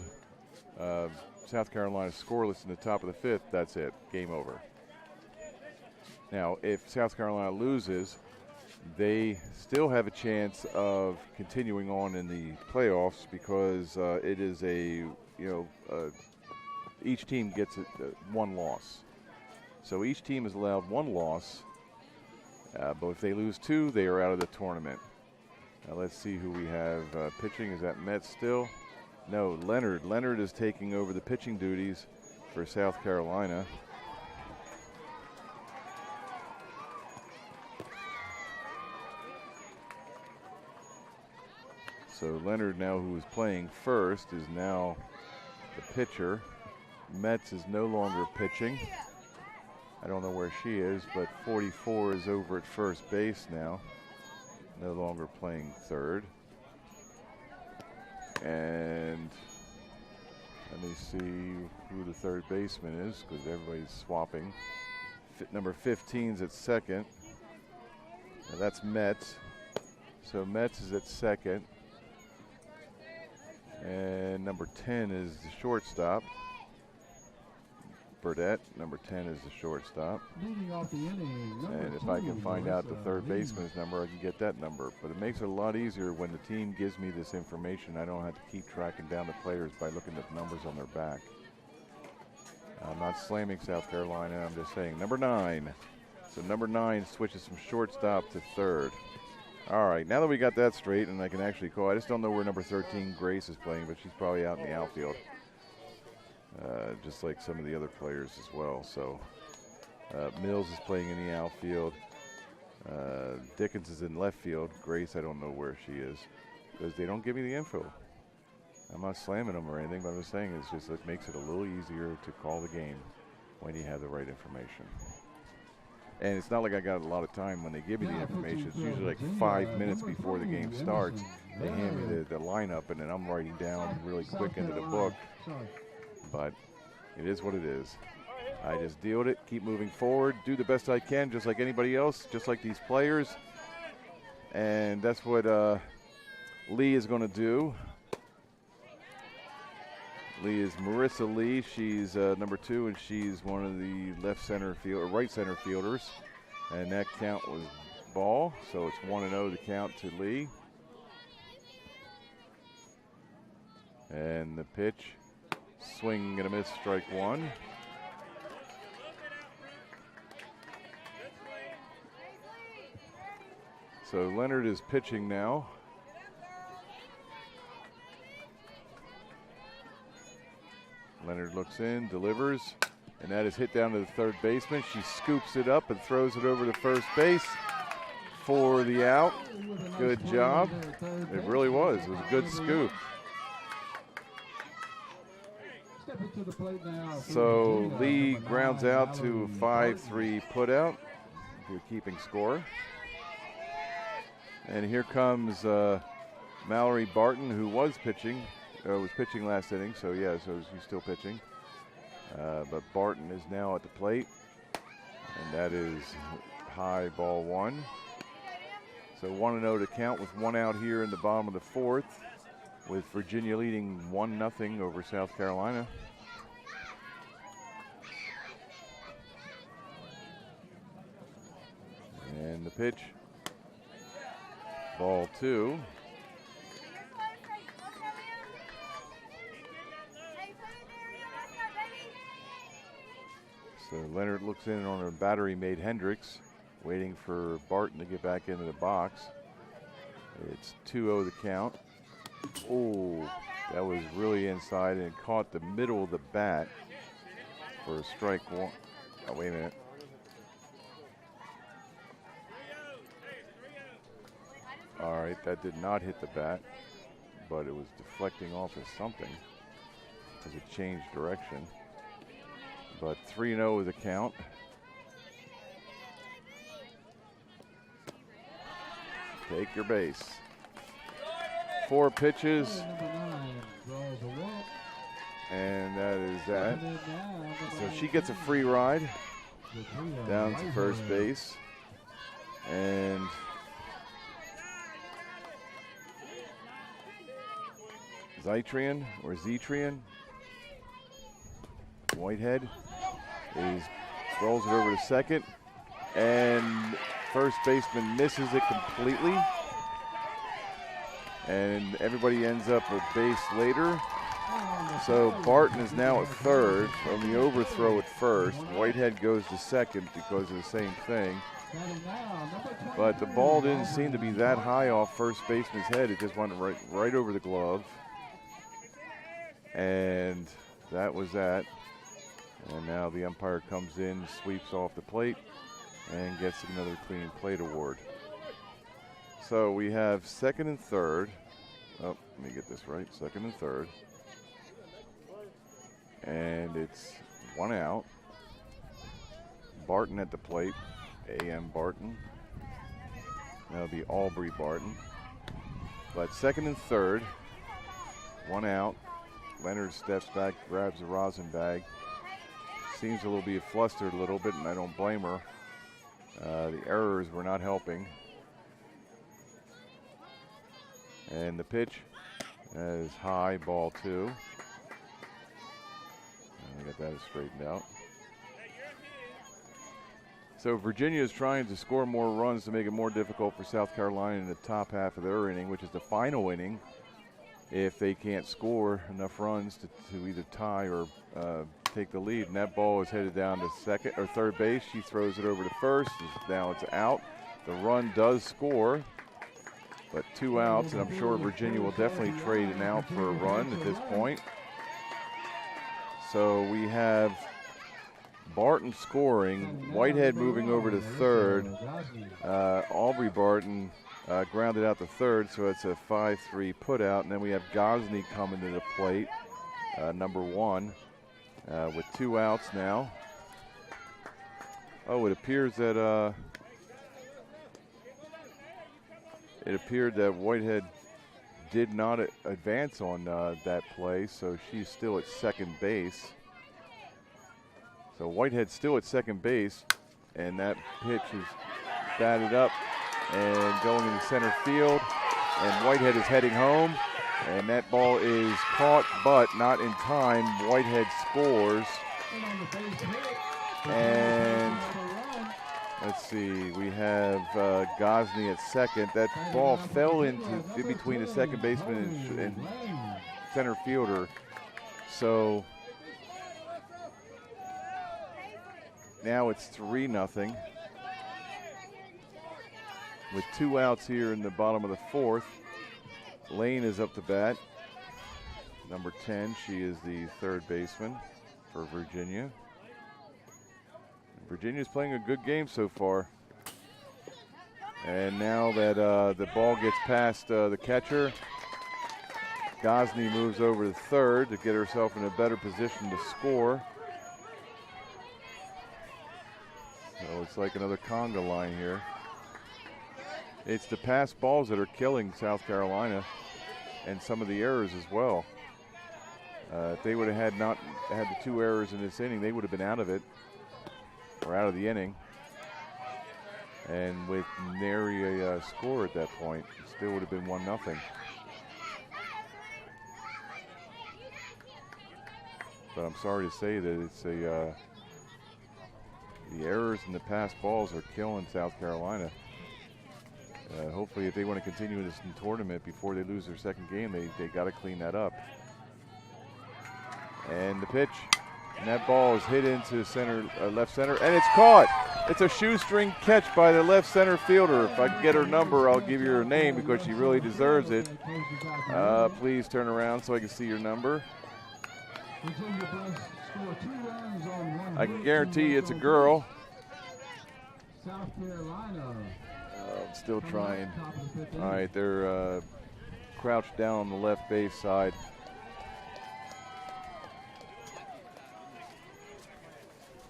South Carolina scoreless in the top of the 5th, that's it, game over. Now, if South Carolina loses, they still have a chance of continuing on in the playoffs, because it is each team gets 1 loss. So each team is allowed 1 loss, but if they lose 2, they are out of the tournament. Now let's see who we have pitching. Is that Metz still? No, Leonard. Leonard is taking over the pitching duties for South Carolina. So Leonard, now who is playing first, is now the pitcher. Metz is no longer pitching. I don't know where she is, but 44 is over at first base now, no longer playing third. And let me see who the third baseman is, because everybody's swapping. Number 15's at second. Now that's Metz. So Metz is at second. And number 10 is the shortstop. Burdette, number 10 is the shortstop. Leading off the inning, and if I can find out the third baseman's number, I can get that number. But it makes it a lot easier when the team gives me this information. I don't have to keep tracking down the players by looking at the numbers on their back. I'm not slamming South Carolina, I'm just saying. Number 9. So number 9 switches from shortstop to third. All right, now that we got that straight and I can actually call, I just don't know where number 13 Grace is playing, but she's probably out in the outfield. Just like some of the other players as well. So Mills is playing in the outfield. Dickens is in left field. Grace, I don't know where she is because they don't give me the info. I'm not slamming them or anything, but I'm just saying it's just it makes it a little easier to call the game when you have the right information. And it's not like I got a lot of time when they give me the information. It's usually like 5 minutes before the game starts. They hand me the lineup, and then I'm writing down really quick into the book. But it is what it is. I just deal with it, keep moving forward, do the best I can, just like anybody else, just like these players. And that's what Lee is going to do. Lee is Marissa Lee. She's number 2, and she's one of the right center fielders. And that count was ball, so it's 1-0 the count to Lee. And the pitch. Swing and a miss, strike 1. So Leonard is pitching now. Leonard looks in, delivers, and that is hit down to the third baseman. She scoops it up and throws it over to first base for the out. Good job. It really was. It was a good scoop. So Lee grounds out to a 5-3 putout. We're keeping score. And here comes Mallory Barton, who was pitching last inning. So yeah, so she's still pitching. But Barton is now at the plate, and that is high, ball 1. So 1-0 to count with 1 out here in the bottom of the 4th, with Virginia leading 1-0 over South Carolina. And the pitch, ball 2. So Leonard looks in on a battery-made Hendricks, waiting for Barton to get back into the box. It's 2-0 the count. Oh, that was really inside and caught the middle of the bat for a strike 1. Oh, wait a minute. All right, that did not hit the bat, but it was deflecting off of something as it changed direction. But 3-0 is the count. Take your base. 4 pitches. And that is that. So she gets a free ride down to first base. And Zetrian, Whitehead, rolls it over to second, and first baseman misses it completely, and everybody ends up a base later. So Barton is now at third on the overthrow at first. Whitehead goes to second because of the same thing. But the ball didn't seem to be that high off first baseman's head. It just went right over the glove. And that was that. And now the umpire comes in, sweeps off the plate, and gets another clean plate award. So we have second and third. Oh, let me get this right. Second and third. And it's 1 out. Barton at the plate. A.M. Barton. That'll be Aubrey Barton. But second and third. 1 out. Leonard steps back, grabs the rosin bag. Seems a little bit flustered a little bit, and I don't blame her. The errors were not helping. And the pitch is high, ball 2. I got that straightened out. So Virginia is trying to score more runs to make it more difficult for South Carolina in the top half of their inning, which is the final inning. If they can't score enough runs to either tie or take the lead, and that ball is headed down to second or third base. She throws it over to first. Now it's out. The run does score, but 2 outs, and I'm sure Virginia will definitely trade an out for a run at this point. So we have Barton scoring, Whitehead moving over to third. Aubrey Barton grounded out to third, so it's a 5-3 put out. And then we have Gosney coming to the plate, number 1, with 2 outs now. Oh, it appears that Whitehead did not advance on that play, so she's still at second base. So Whitehead's still at second base, and that pitch is batted up and going into center field, and Whitehead is heading home, and that ball is caught, but not in time. Whitehead scores, and let's see, we have Gosney at second. That ball fell in between the second baseman and center fielder, so now it's 3-0 with 2 outs here in the bottom of the 4th. Lane is up to bat, number 10. She is the third baseman for Virginia. Virginia's playing a good game so far. And now that the ball gets past the catcher, Gosney moves over to third to get herself in a better position to score. So it's like another conga line here. It's the pass balls that are killing South Carolina, and some of the errors as well. If they would have not had the 2 errors in this inning, they would have been out of it, or out of the inning. And with nary a score at that point, it still would have been 1-0. But I'm sorry to say that it's the errors and the pass balls are killing South Carolina. Hopefully, if they want to continue this tournament before they lose their second game, they got to clean that up. And the pitch, and that ball is hit into center, left center, and it's caught. It's a shoestring catch by the left center fielder. If I can get her number, I'll give you her name because she really deserves it. Please turn around so I can see your number. I can guarantee you it's a girl. South Carolina. I'm still trying. All right, they're crouched down on the left base side.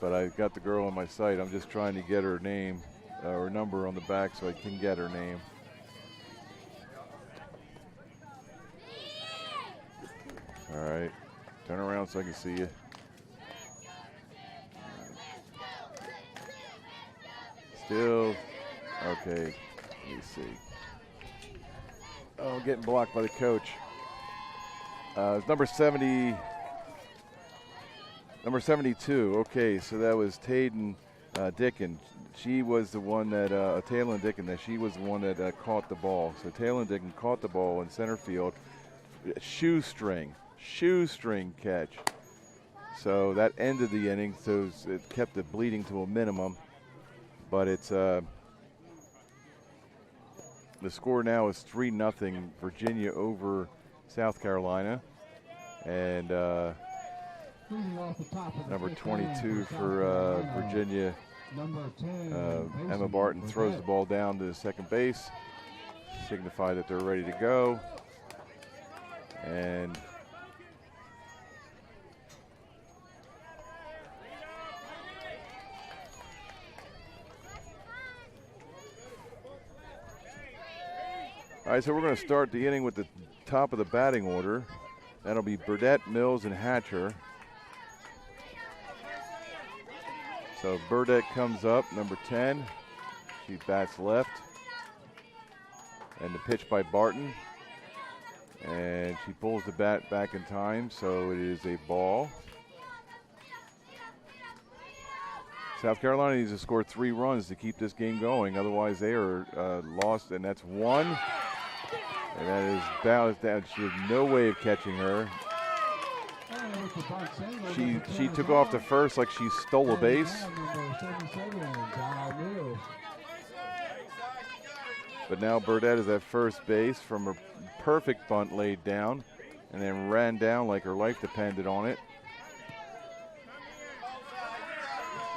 But I got the girl on my sight. I'm just trying to get her name or number on the back so I can get her name. All right, turn around so I can see you. Still, okay, let me see. Oh, getting blocked by the coach. It's number 70. Number 72, okay, so that was Tayden Dickin. She was the one that, Taylor Dickin, that she was the one that caught the ball. So Taylor Dickin caught the ball in center field. Shoestring catch. So that ended the inning, so it kept the bleeding to a minimum. But it's, the score now is 3-0, Virginia over South Carolina. And, number 22 for Virginia, Emma Barton throws the ball down to second base, signify that they're ready to go. And all right, so we're going to start the inning with the top of the batting order. That'll be Burdette, Mills, and Hatcher. So Burdette comes up, number 10. She bats left. And the pitch by Barton. And she pulls the bat back in time, so it is a ball. South Carolina needs to score 3 runs to keep this game going. Otherwise, they are lost, and that's 1. And that is balanced down. She has no way of catching her. She took off to first like she stole a base. But now Burdette is at first base from a perfect bunt laid down and then ran down like her life depended on it.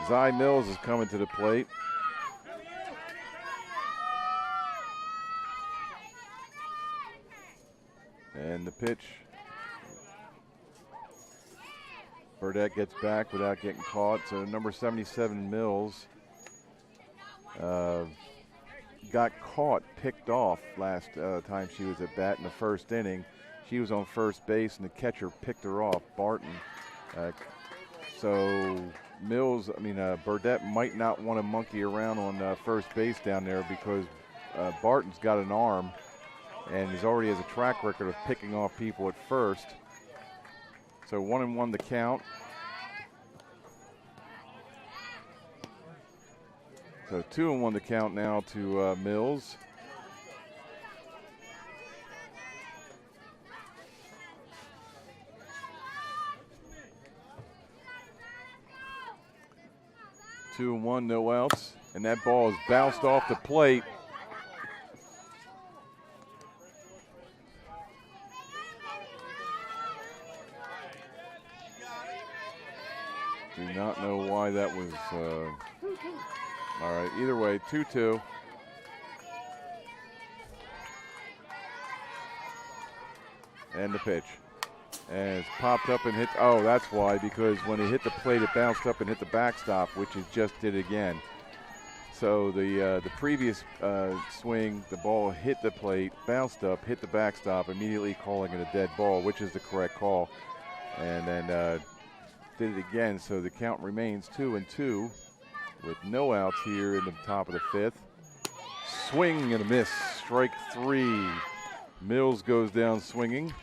Zy Mills is coming to the plate. And the pitch. Burdette gets back without getting caught. So number 77, Mills, got caught, picked off last time she was at bat in the first inning. She was on first base, and the catcher picked her off, Barton. So Burdette might not want to monkey around on first base down there because Barton's got an arm, and he already has a track record of picking off people at first. So 1-1 the count. So 2-1 the count now to Mills. Two and one, no outs, and that ball is bounced off the plate. Do not know why that was. All right, either way, 2-2. And the pitch. And it's popped up and hit. Oh, that's why, because when it hit the plate, it bounced up and hit the backstop, which it just did again. So the previous swing, the ball hit the plate, bounced up, hit the backstop, immediately calling it a dead ball, which is the correct call. And then did it again, so the count remains 2-2 with no outs here in the top of the 5th. Swing and a miss, strike 3. Mills goes down swinging.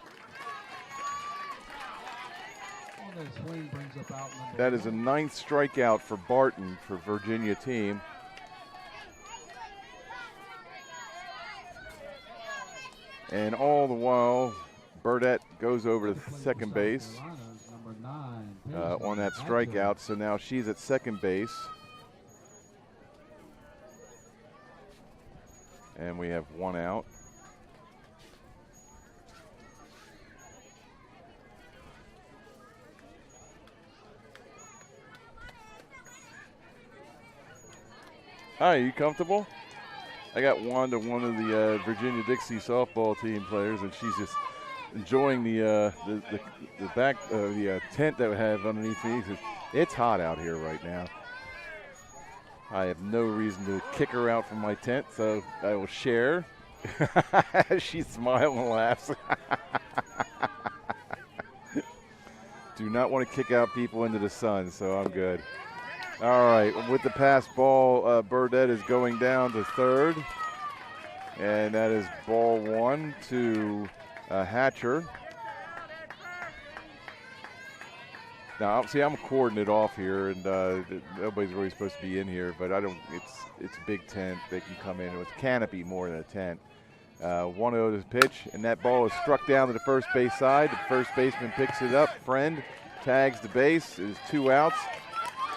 That is a 9th strikeout for Barton for Virginia team. And all the while, Burdette goes over to second base on that strikeout. So now she's at second base. And we have 1 out. Hi, are you comfortable? I got Wanda, one of the Virginia-Dixie softball team players, and she's just enjoying the tent that we have underneath me. It's hot out here right now. I have no reason to kick her out from my tent, so I will share. She smiles and laughs. Do not want to kick out people into the sun, so I'm good. All right, with the pass ball, Burdette is going down to third. And that is ball 1 to Hatcher. Now, see, I'm cording it off here, and nobody's really supposed to be in here, but I don't. It's a big tent. They can come in. It's canopy more than a tent. 1-0 to pitch, and that ball is struck down to the first base side. The first baseman picks it up. Friend tags the base. It is 2 outs,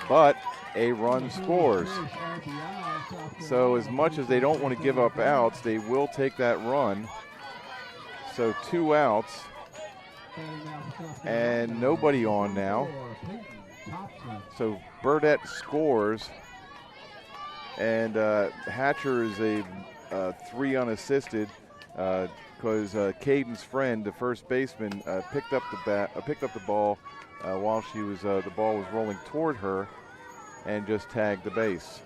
but a run scores. So as much as they don't want to give up outs, they will take that run. So 2 outs. And nobody on now. So Burdette scores. And Hatcher is a 3 unassisted because Caden's friend, the first baseman, picked up the ball while she was the ball was rolling toward her and just tagged the base.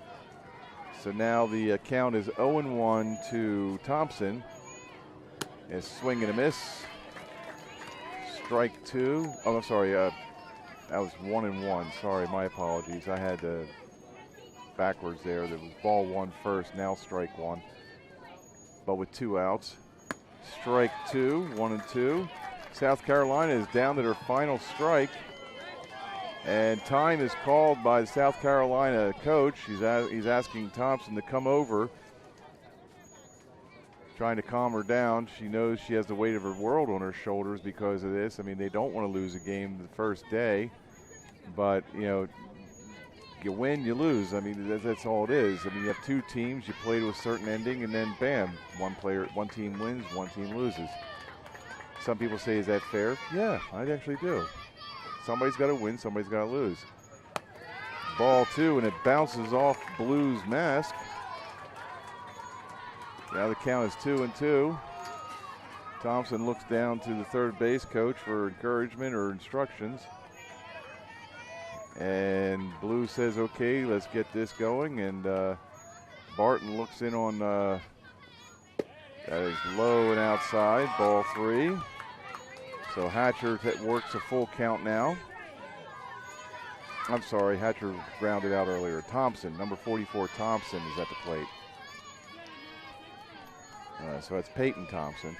So now the count is 0-1 to Thompson. A swing and a miss. strike 2. Oh, I'm sorry. That was 1-1. Sorry, my apologies. I had backwards there. There was ball 1 first, now strike 1. But with 2 outs. Strike 2, 1-2. South Carolina is down to their final strike. And time is called by the South Carolina coach. He's asking Thompson to come over, trying to calm her down. She knows she has the weight of her world on her shoulders because of this. I mean, they don't want to lose a game the first day, but you know, you win, you lose. I mean, that's all it is. I mean, you have 2 teams, you play to a certain ending, and then bam, one team wins, one team loses. Some people say, is that fair? Yeah, I actually do. Somebody's got to win, somebody's got to lose. Ball 2, and it bounces off Blue's mask. Now the count is 2-2. Thompson looks down to the third base coach for encouragement or instructions. And Blue says, okay, let's get this going. And Barton looks in on, that is low and outside, ball 3. So Hatcher works a full count now. I'm sorry, Hatcher grounded out earlier. Thompson, number 44, Thompson is at the plate. So that's Peyton Thompson.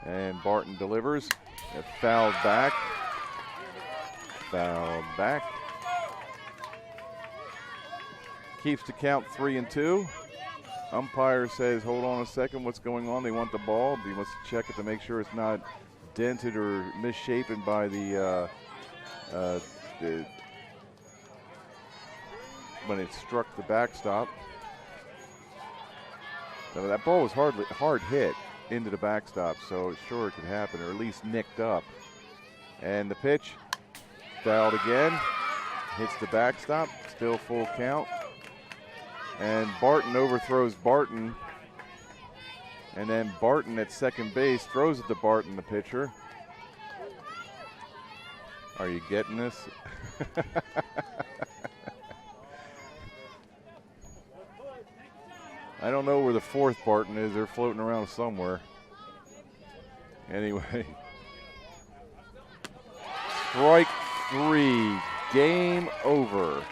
And Barton delivers. Fouled back. Fouled back. Keeps the count 3-2. Umpire says, hold on a second, what's going on? They want the ball. He wants to check it to make sure it's not dented or misshapen by when it struck the backstop. So that ball was hard hit into the backstop, so sure it could happen, or at least nicked up. And the pitch, fouled again, hits the backstop, still full count. And Barton overthrows Barton. And then Barton at second base throws it to Barton, the pitcher. Are you getting this? I don't know where the 4th Barton is. They're floating around somewhere. Anyway. Strike 3. Game over.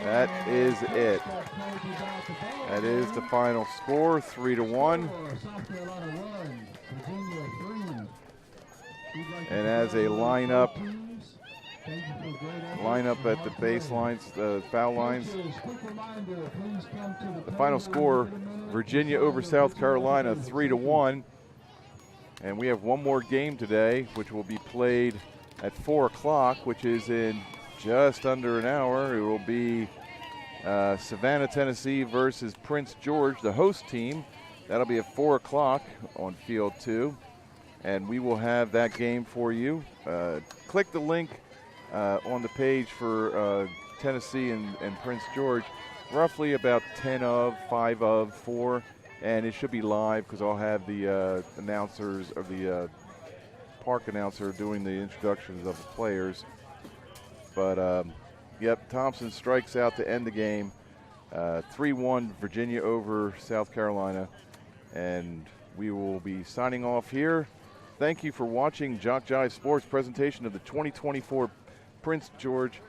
That is it. That is the final score, 3-1. And as a lineup at the baselines, the foul lines. The final score, Virginia over South Carolina, 3-1. And we have one more game today, which will be played at 4 o'clock, which is in just under an hour. It will be Savannah, Tennessee versus Prince George, the host team. That'll be at 4 o'clock on Field 2. And we will have that game for you. Click the link on the page for Tennessee and Prince George. Roughly about 10 of, 5 of, 4. And it should be live because I'll have the announcers of the park announcer doing the introductions of the players. But yep, Thompson strikes out to end the game. 3-1 Virginia over South Carolina. And we will be signing off here. Thank you for watching JockJive Sports presentation of the 2024 Prince George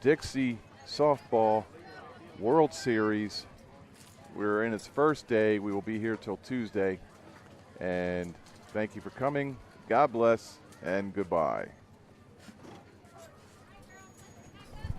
Dixie Softball World Series. We're in its first day. We will be here till Tuesday. And thank you for coming. God bless and goodbye.